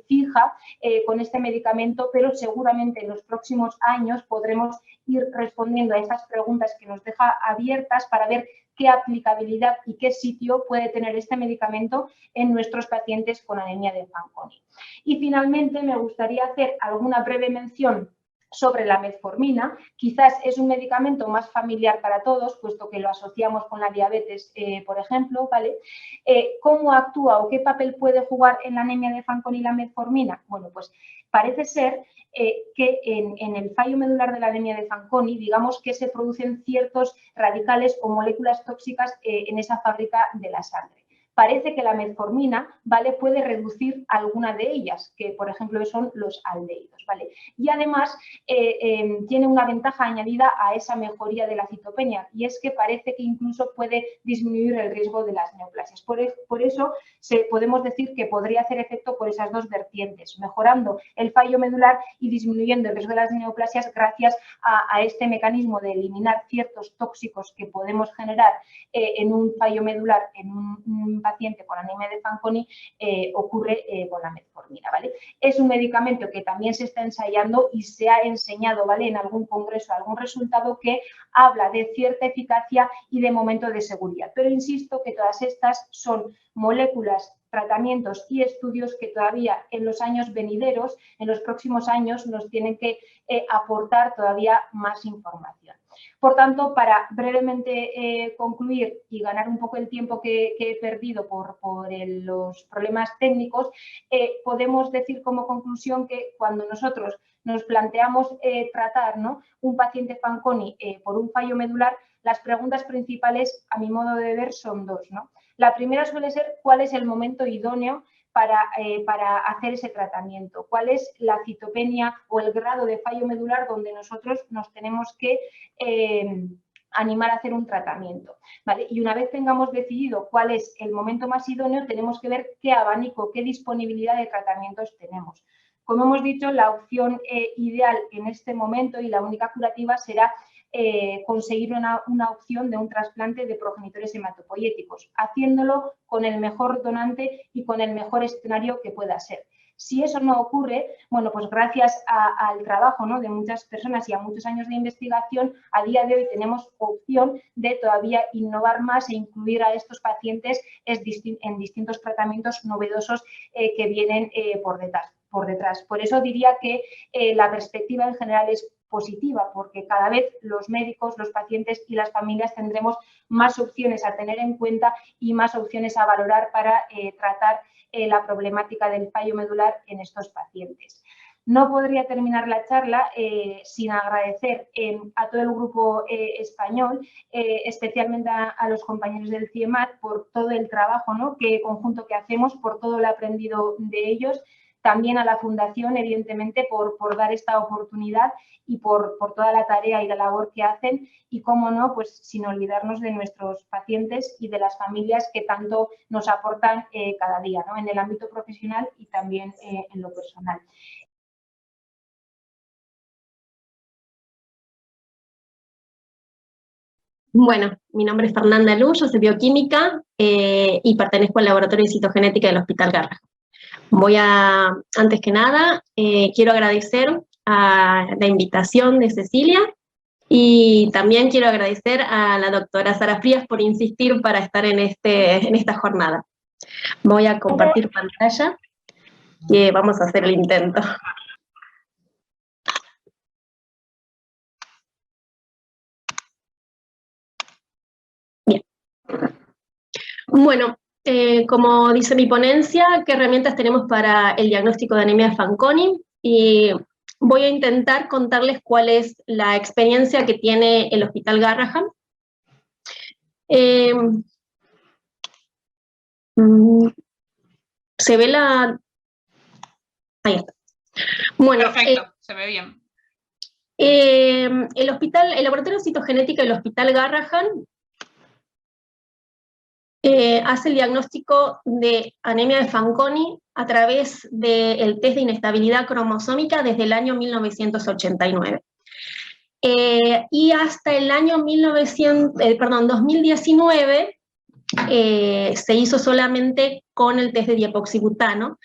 fija con este medicamento, pero seguramente en los próximos años podremos ir respondiendo a estas preguntas que nos deja abiertas para ver qué aplicabilidad y qué sitio puede tener este medicamento en nuestros pacientes con anemia de Fanconi. Y finalmente me gustaría hacer alguna breve mención sobre la metformina. Quizás es un medicamento más familiar para todos, puesto que lo asociamos con la diabetes, por ejemplo, ¿vale? ¿Cómo actúa o qué papel puede jugar en la anemia de Fanconi la metformina? Bueno, pues parece ser que en el fallo medular de la anemia de Fanconi, digamos que se producen ciertos radicales o moléculas tóxicas en esa fábrica de la sangre. Parece que la metformina, ¿vale?, puede reducir alguna de ellas, que por ejemplo son los aldehídos, ¿vale? Y además tiene una ventaja añadida a esa mejoría de la citopenia, y es que parece que incluso puede disminuir el riesgo de las neoplasias. Por eso podemos decir que podría hacer efecto por esas 2 vertientes, mejorando el fallo medular y disminuyendo el riesgo de las neoplasias gracias a este mecanismo de eliminar ciertos tóxicos que podemos generar en un fallo medular en un paciente con anemia de Fanconi. Ocurre con la metformina, ¿vale? Es un medicamento que también se está ensayando y se ha enseñado, ¿vale?, en algún congreso, algún resultado que habla de cierta eficacia y de momento de seguridad. Pero insisto que todas estas son moléculas, tratamientos y estudios que todavía en los años venideros, en los próximos años, nos tienen que aportar todavía más información. Por tanto, para brevemente concluir y ganar un poco el tiempo que he perdido por los problemas técnicos, podemos decir como conclusión que cuando nosotros nos planteamos tratar, ¿no?, un paciente Fanconi por un fallo medular, las preguntas principales, a mi modo de ver, son 2, ¿no? La primera suele ser cuál es el momento idóneo para hacer ese tratamiento, cuál es la citopenia o el grado de fallo medular donde nosotros nos tenemos que animar a hacer un tratamiento, ¿vale? Y una vez tengamos decidido cuál es el momento más idóneo, tenemos que ver qué abanico, qué disponibilidad de tratamientos tenemos. Como hemos dicho, la opción ideal en este momento y la única curativa será conseguir una opción de un trasplante de progenitores hematopoyéticos, haciéndolo con el mejor donante y con el mejor escenario que pueda ser. Si eso no ocurre, bueno, pues gracias al trabajo, ¿no?, de muchas personas y a muchos años de investigación, a día de hoy tenemos opción de todavía innovar más e incluir a estos pacientes en distintos tratamientos novedosos que vienen por detrás. Por eso diría que la perspectiva en general es positiva, porque cada vez los médicos, los pacientes y las familias tendremos más opciones a tener en cuenta y más opciones a valorar para tratar la problemática del fallo medular en estos pacientes. No podría terminar la charla sin agradecer a todo el grupo español, especialmente a los compañeros del CIEMAT por todo el trabajo, ¿no?, conjunto que hacemos, por todo lo aprendido de ellos. También a la Fundación, evidentemente, por dar esta oportunidad y por toda la tarea y la labor que hacen y, cómo no, pues sin olvidarnos de nuestros pacientes y de las familias que tanto nos aportan cada día, ¿no?, en el ámbito profesional y también en lo personal. Bueno, mi nombre es Fernanda Lu, yo soy bioquímica y pertenezco al laboratorio de citogenética del Hospital Garrahan. Antes que nada, quiero agradecer a la invitación de Cecilia y también quiero agradecer a la doctora Sara Frías por insistir para estar en esta jornada. Voy a compartir pantalla y vamos a hacer el intento. Bien. Bueno, como dice mi ponencia, ¿qué herramientas tenemos para el diagnóstico de anemia de Fanconi? Y voy a intentar contarles cuál es la experiencia que tiene el Hospital Garrahan. ¿Se ve la...? Ahí está. Bueno, perfecto, se ve bien. El laboratorio de citogenética del Hospital Garrahan hace el diagnóstico de anemia de Fanconi a través del test de inestabilidad cromosómica desde el año 1989. Y hasta el año 2019 se hizo solamente con el test de diepoxibutano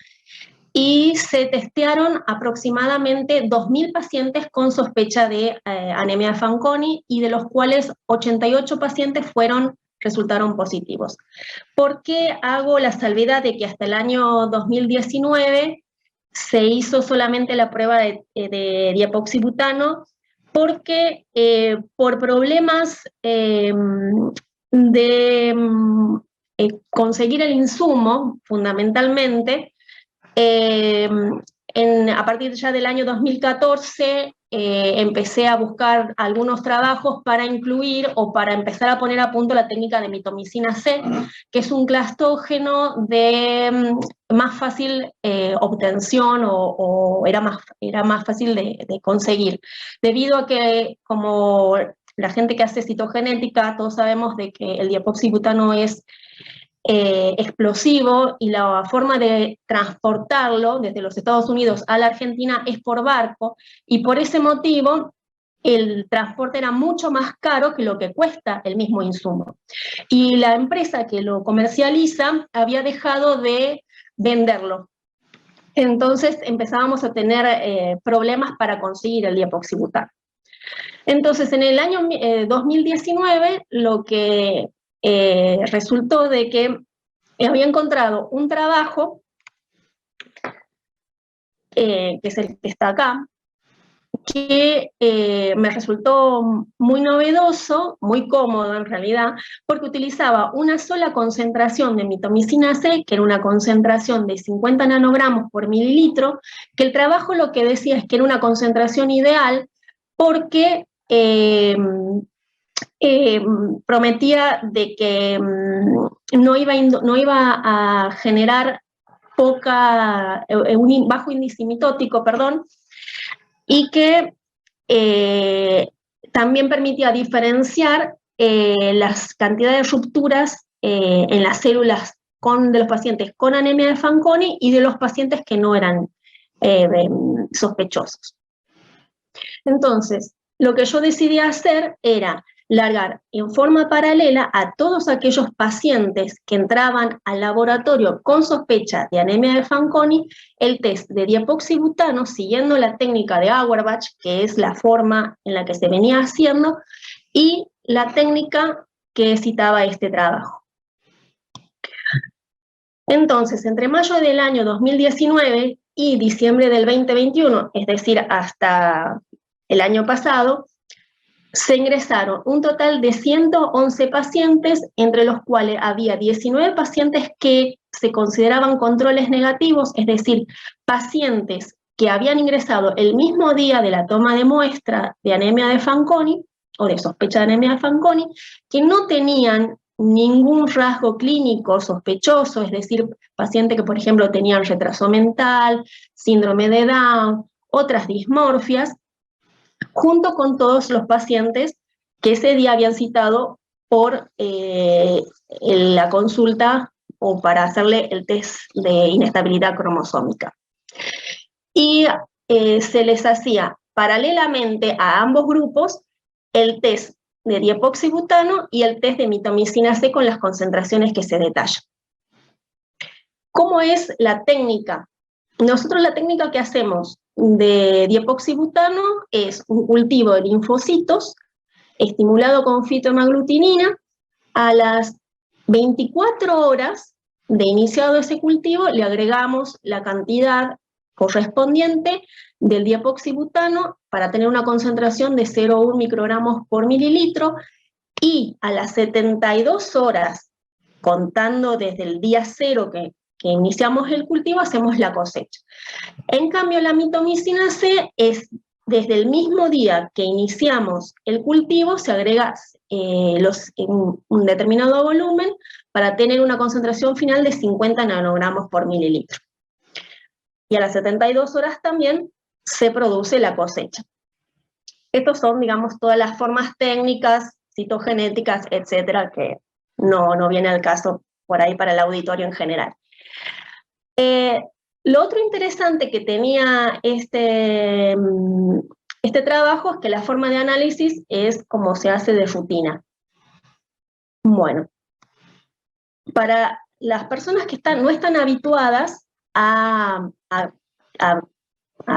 y se testearon aproximadamente 2.000 pacientes con sospecha de anemia de Fanconi y de los cuales 88 pacientes resultaron positivos. ¿Por qué hago la salvedad de que hasta el año 2019 se hizo solamente la prueba de diepoxibutano? Porque por problemas de conseguir el insumo, fundamentalmente, a partir ya del año 2014 empecé a buscar algunos trabajos para incluir o para empezar a poner a punto la técnica de mitomicina C, que es un clastógeno de más fácil obtención o era más fácil de conseguir, debido a que, como la gente que hace citogenética, todos sabemos de que el diepoxibutano es explosivo y la forma de transportarlo desde los Estados Unidos a la Argentina es por barco, y por ese motivo el transporte era mucho más caro que lo que cuesta el mismo insumo. Y la empresa que lo comercializa había dejado de venderlo. Entonces empezábamos a tener problemas para conseguir el diepoxibutano. Entonces en el año 2019 lo que resultó de que había encontrado un trabajo, que es el que está acá, que me resultó muy novedoso, muy cómodo en realidad, porque utilizaba una sola concentración de mitomicina C, que era una concentración de 50 nanogramos por mililitro, que el trabajo lo que decía es que era una concentración ideal porque prometía de que no iba a generar bajo índice mitótico, perdón, y que también permitía diferenciar las cantidades de rupturas en las células de los pacientes con anemia de Fanconi y de los pacientes que no eran sospechosos. Entonces, lo que yo decidí hacer era largar en forma paralela a todos aquellos pacientes que entraban al laboratorio con sospecha de anemia de Fanconi el test de diepoxibutano siguiendo la técnica de Auerbach, que es la forma en la que se venía haciendo, y la técnica que citaba este trabajo. Entonces, entre mayo del año 2019 y diciembre del 2021, es decir, hasta el año pasado, se ingresaron un total de 111 pacientes, entre los cuales había 19 pacientes que se consideraban controles negativos, es decir, pacientes que habían ingresado el mismo día de la toma de muestra de anemia de Fanconi, o de sospecha de anemia de Fanconi, que no tenían ningún rasgo clínico sospechoso, es decir, pacientes que, por ejemplo, tenían retraso mental, síndrome de Down, otras dismorfias, junto con todos los pacientes que ese día habían citado por la consulta o para hacerle el test de inestabilidad cromosómica. Y se les hacía paralelamente a ambos grupos el test de diepoxibutano y el test de mitomicina C con las concentraciones que se detallan. ¿Cómo es la técnica? Nosotros la técnica que hacemos de diepoxibutano es un cultivo de linfocitos estimulado con fitohemaglutinina. A las 24 horas de iniciado ese cultivo le agregamos la cantidad correspondiente del diepoxibutano para tener una concentración de 0,1 microgramos por mililitro, y a las 72 horas, contando desde el día 0 que iniciamos el cultivo, hacemos la cosecha. En cambio, la mitomicina C es desde el mismo día que iniciamos el cultivo, se agrega en un determinado volumen para tener una concentración final de 50 nanogramos por mililitro. Y a las 72 horas también se produce la cosecha. Estos son, digamos, todas las formas técnicas, citogenéticas, etcétera, que no viene al caso por ahí para el auditorio en general. Lo otro interesante que tenía este trabajo es que la forma de análisis es como se hace de rutina. Bueno, para las personas que no están habituadas a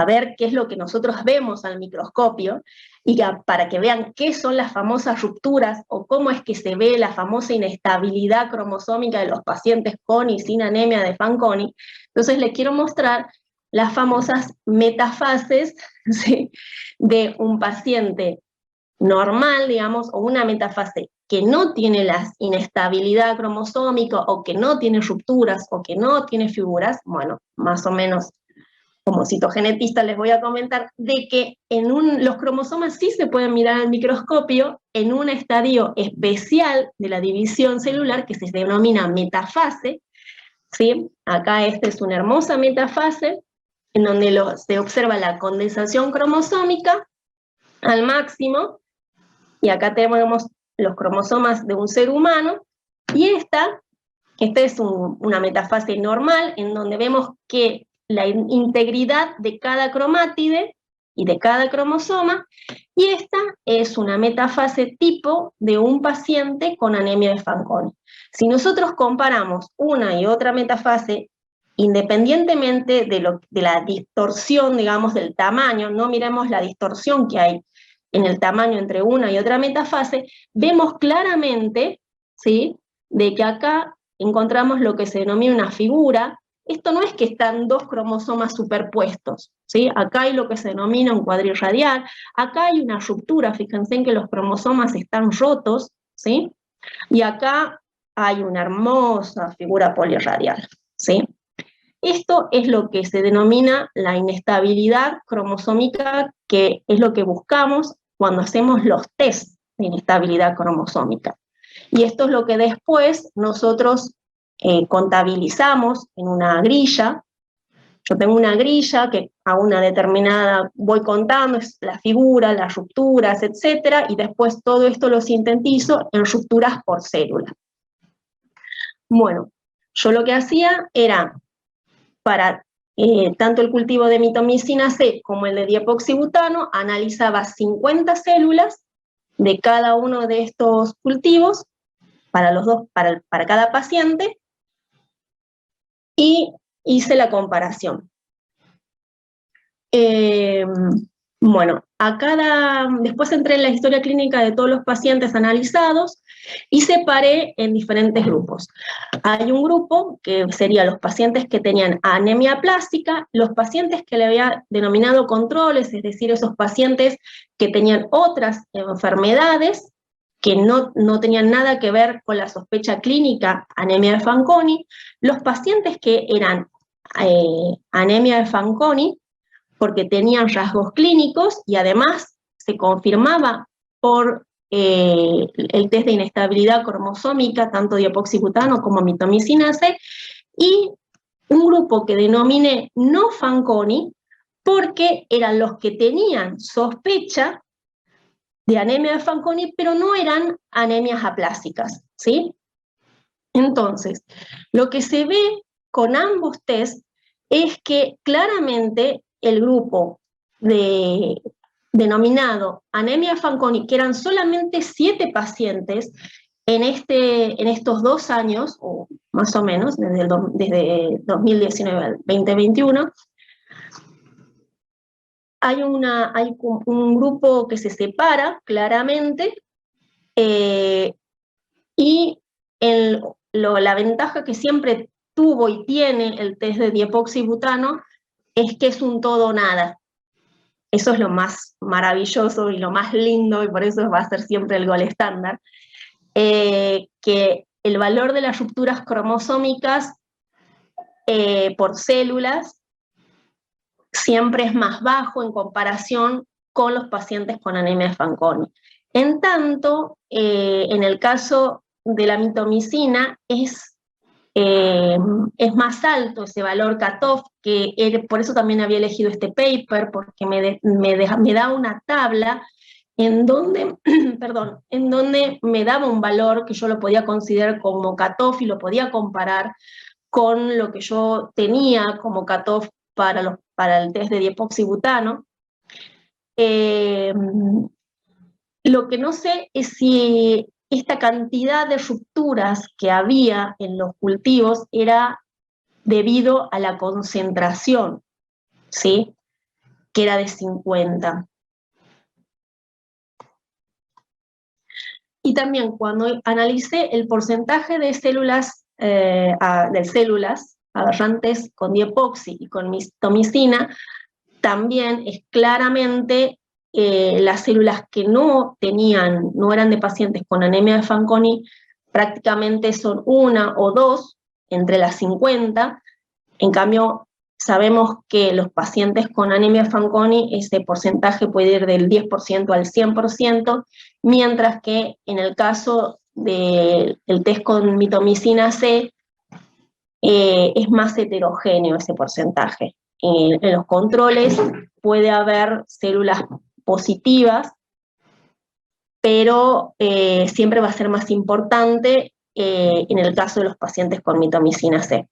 ver qué es lo que nosotros vemos al microscopio, y para que vean qué son las famosas rupturas o cómo es que se ve la famosa inestabilidad cromosómica de los pacientes con y sin anemia de Fanconi, entonces les quiero mostrar las famosas metafases, ¿sí?, de un paciente normal, digamos, o una metafase que no tiene la inestabilidad cromosómica, o que no tiene rupturas, o que no tiene figuras. Bueno, más o menos como citogenetista les voy a comentar de que los cromosomas sí se pueden mirar al microscopio en un estadio especial de la división celular que se denomina metafase, ¿sí? Acá esta es una hermosa metafase en donde se observa la condensación cromosómica al máximo, y acá tenemos los cromosomas de un ser humano, y esta es una metafase normal en donde vemos que la integridad de cada cromátide y de cada cromosoma, y esta es una metafase tipo de un paciente con anemia de Fanconi. Si nosotros comparamos una y otra metafase, independientemente de la distorsión, digamos, del tamaño, no miremos la distorsión que hay en el tamaño entre una y otra metafase, vemos claramente, ¿sí?, de que acá encontramos lo que se denomina una figura. Esto no es que están dos cromosomas superpuestos, ¿sí? Acá hay lo que se denomina un cuadril radial, acá hay una ruptura, fíjense en que los cromosomas están rotos, ¿sí? Y acá hay una hermosa figura polirradial, ¿sí? Esto es lo que se denomina la inestabilidad cromosómica, que es lo que buscamos cuando hacemos los tests de inestabilidad cromosómica. Y esto es lo que después nosotros contabilizamos en una grilla. Yo tengo una grilla que a una determinada voy contando, es la figura, las rupturas, etcétera, y después todo esto lo sintetizo en rupturas por célula. Bueno, yo lo que hacía era, para tanto el cultivo de mitomicina C como el de diepoxibutano, analizaba 50 células de cada uno de estos cultivos, para los dos, para cada paciente, y hice la comparación. Bueno, después entré en la historia clínica de todos los pacientes analizados y separé en diferentes grupos. Hay un grupo que serían los pacientes que tenían anemia aplástica, los pacientes que le había denominado controles, es decir, esos pacientes que tenían otras enfermedades que no tenían nada que ver con la sospecha clínica, anemia de Fanconi, los pacientes que eran anemia de Fanconi, porque tenían rasgos clínicos y además se confirmaba por el test de inestabilidad cromosómica, tanto diepoxibutano como mitomicina C, y un grupo que denominé no Fanconi, porque eran los que tenían sospecha de anemia de Fanconi, pero no eran anemias aplásicas, ¿sí? Entonces, lo que se ve con ambos test es que claramente el grupo denominado anemia de Fanconi, que eran solamente 7 pacientes en estos 2 años, o más o menos, desde 2019 al 2021, hay un grupo que se separa claramente, y la ventaja que siempre tuvo y tiene el test de diepoxibutano es que es un todo o nada. Eso es lo más maravilloso y lo más lindo, y por eso va a ser siempre el gol estándar, que el valor de las rupturas cromosómicas por células siempre es más bajo en comparación con los pacientes con anemia de Fanconi. En tanto, en el caso de la mitomicina es más alto ese valor cutoff, por eso también había elegido este paper, porque me da una tabla en donde, perdón, en donde me daba un valor que yo lo podía considerar como cutoff y lo podía comparar con lo que yo tenía como cutoff para el test de diepoxibutano. Lo que no sé es si esta cantidad de rupturas que había en los cultivos era debido a la concentración, ¿sí? Que era de 50. Y también cuando analicé el porcentaje de células, aberrantes con diepoxi y con mitomicina, también es claramente las células que no eran de pacientes con anemia de Fanconi, prácticamente son 1 o 2 entre las 50. En cambio, sabemos que los pacientes con anemia de Fanconi, ese porcentaje puede ir del 10% al 100%, mientras que en el caso del test con mitomicina C, es más heterogéneo ese porcentaje. En los controles puede haber células positivas, pero siempre va a ser más importante en el caso de los pacientes con mitomicina C.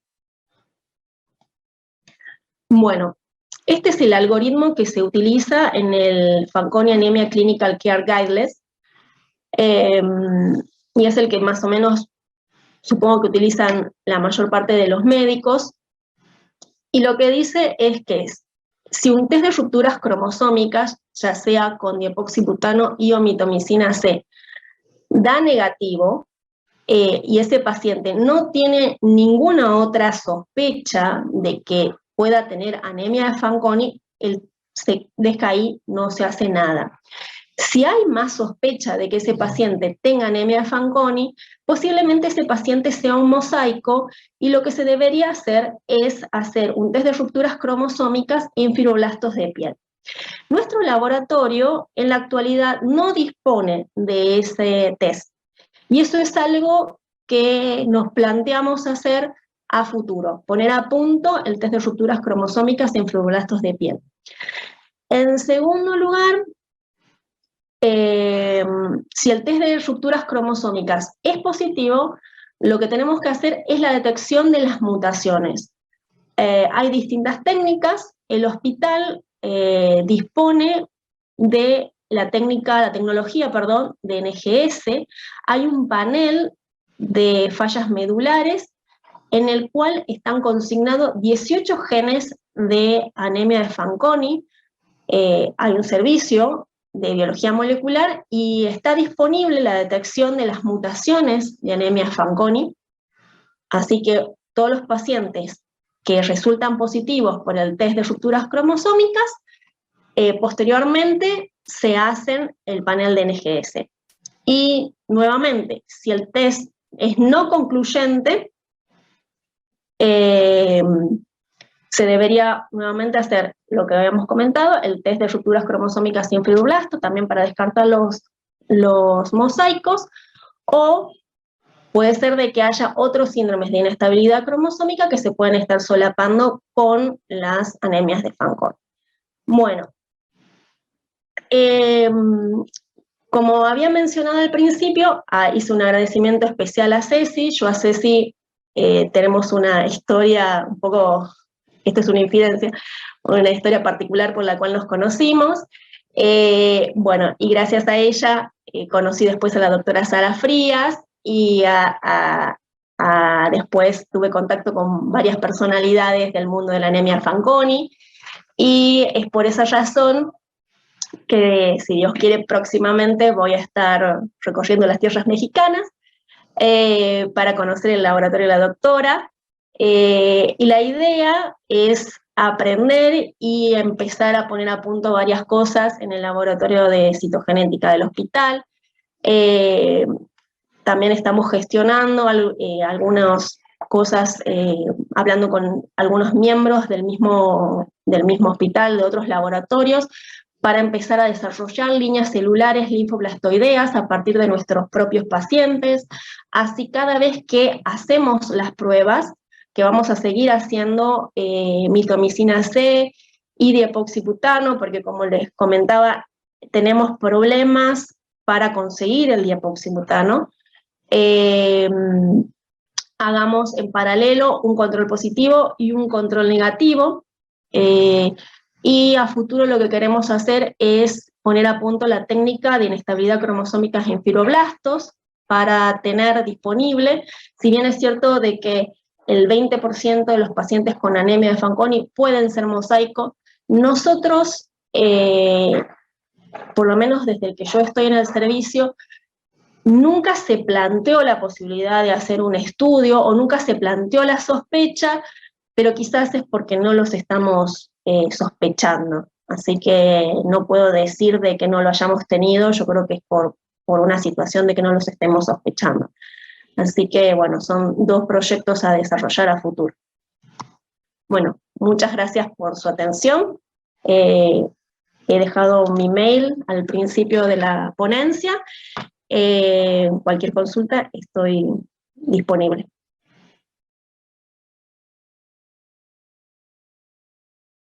Bueno, este es el algoritmo que se utiliza en el Fanconi Anemia Clinical Care Guidelines, y es el que más o menos supongo que utilizan la mayor parte de los médicos, y lo que dice es que si un test de rupturas cromosómicas, ya sea con diepoxibutano y o mitomicina C, da negativo, y ese paciente no tiene ninguna otra sospecha de que pueda tener anemia de Fanconi, desde ahí no se hace nada. Si hay más sospecha de que ese paciente tenga anemia de Fanconi, posiblemente ese paciente sea un mosaico, y lo que se debería hacer es hacer un test de rupturas cromosómicas en fibroblastos de piel. Nuestro laboratorio en la actualidad no dispone de ese test, y eso es algo que nos planteamos hacer a futuro, poner a punto el test de rupturas cromosómicas en fibroblastos de piel. En segundo lugar, si el test de rupturas cromosómicas es positivo, lo que tenemos que hacer es la detección de las mutaciones. Hay distintas técnicas. El hospital dispone de la tecnología de NGS. Hay un panel de fallas medulares en el cual están consignados 18 genes de anemia de Fanconi. Hay un servicio de biología molecular y está disponible la detección de las mutaciones de anemia Fanconi, así que todos los pacientes que resultan positivos por el test de rupturas cromosómicas, posteriormente se hacen el panel de NGS. Y nuevamente, si el test es no concluyente, se debería nuevamente hacer lo que habíamos comentado, el test de rupturas cromosómicas sin fibroblasto, también para descartar los mosaicos, o puede ser de que haya otros síndromes de inestabilidad cromosómica que se pueden estar solapando con las anemias de Fanconi. Bueno, como había mencionado al principio, hice un agradecimiento especial a Ceci. Yo a Ceci tenemos una historia un poco, esto es una infidencia, una historia particular por la cual nos conocimos. Bueno, y gracias a ella conocí después a la doctora Sara Frías, y después tuve contacto con varias personalidades del mundo de la anemia Fanconi, y es por esa razón que, si Dios quiere, próximamente voy a estar recorriendo las tierras mexicanas para conocer el laboratorio de la doctora, y la idea es aprender y empezar a poner a punto varias cosas en el laboratorio de citogenética del hospital. También estamos gestionando algunas cosas, hablando con algunos miembros del mismo hospital, de otros laboratorios, para empezar a desarrollar líneas celulares linfoblastoideas a partir de nuestros propios pacientes. Así, cada vez que hacemos las pruebas, que vamos a seguir haciendo mitomicina C y diepoxibutano, porque como les comentaba, tenemos problemas para conseguir el diepoxibutano, hagamos en paralelo un control positivo y un control negativo, y a futuro lo que queremos hacer es poner a punto la técnica de inestabilidad cromosómica en fibroblastos para tener disponible, si bien es cierto de que el 20% de los pacientes con anemia de Fanconi pueden ser mosaico, nosotros, por lo menos desde el que yo estoy en el servicio, nunca se planteó la posibilidad de hacer un estudio, o nunca se planteó la sospecha, pero quizás es porque no los estamos sospechando. Así que no puedo decir de que no lo hayamos tenido, yo creo que es por una situación de que no los estemos sospechando. Así que, bueno, son dos proyectos a desarrollar a futuro. Bueno, muchas gracias por su atención. He dejado mi mail al principio de la ponencia. Cualquier consulta, estoy disponible.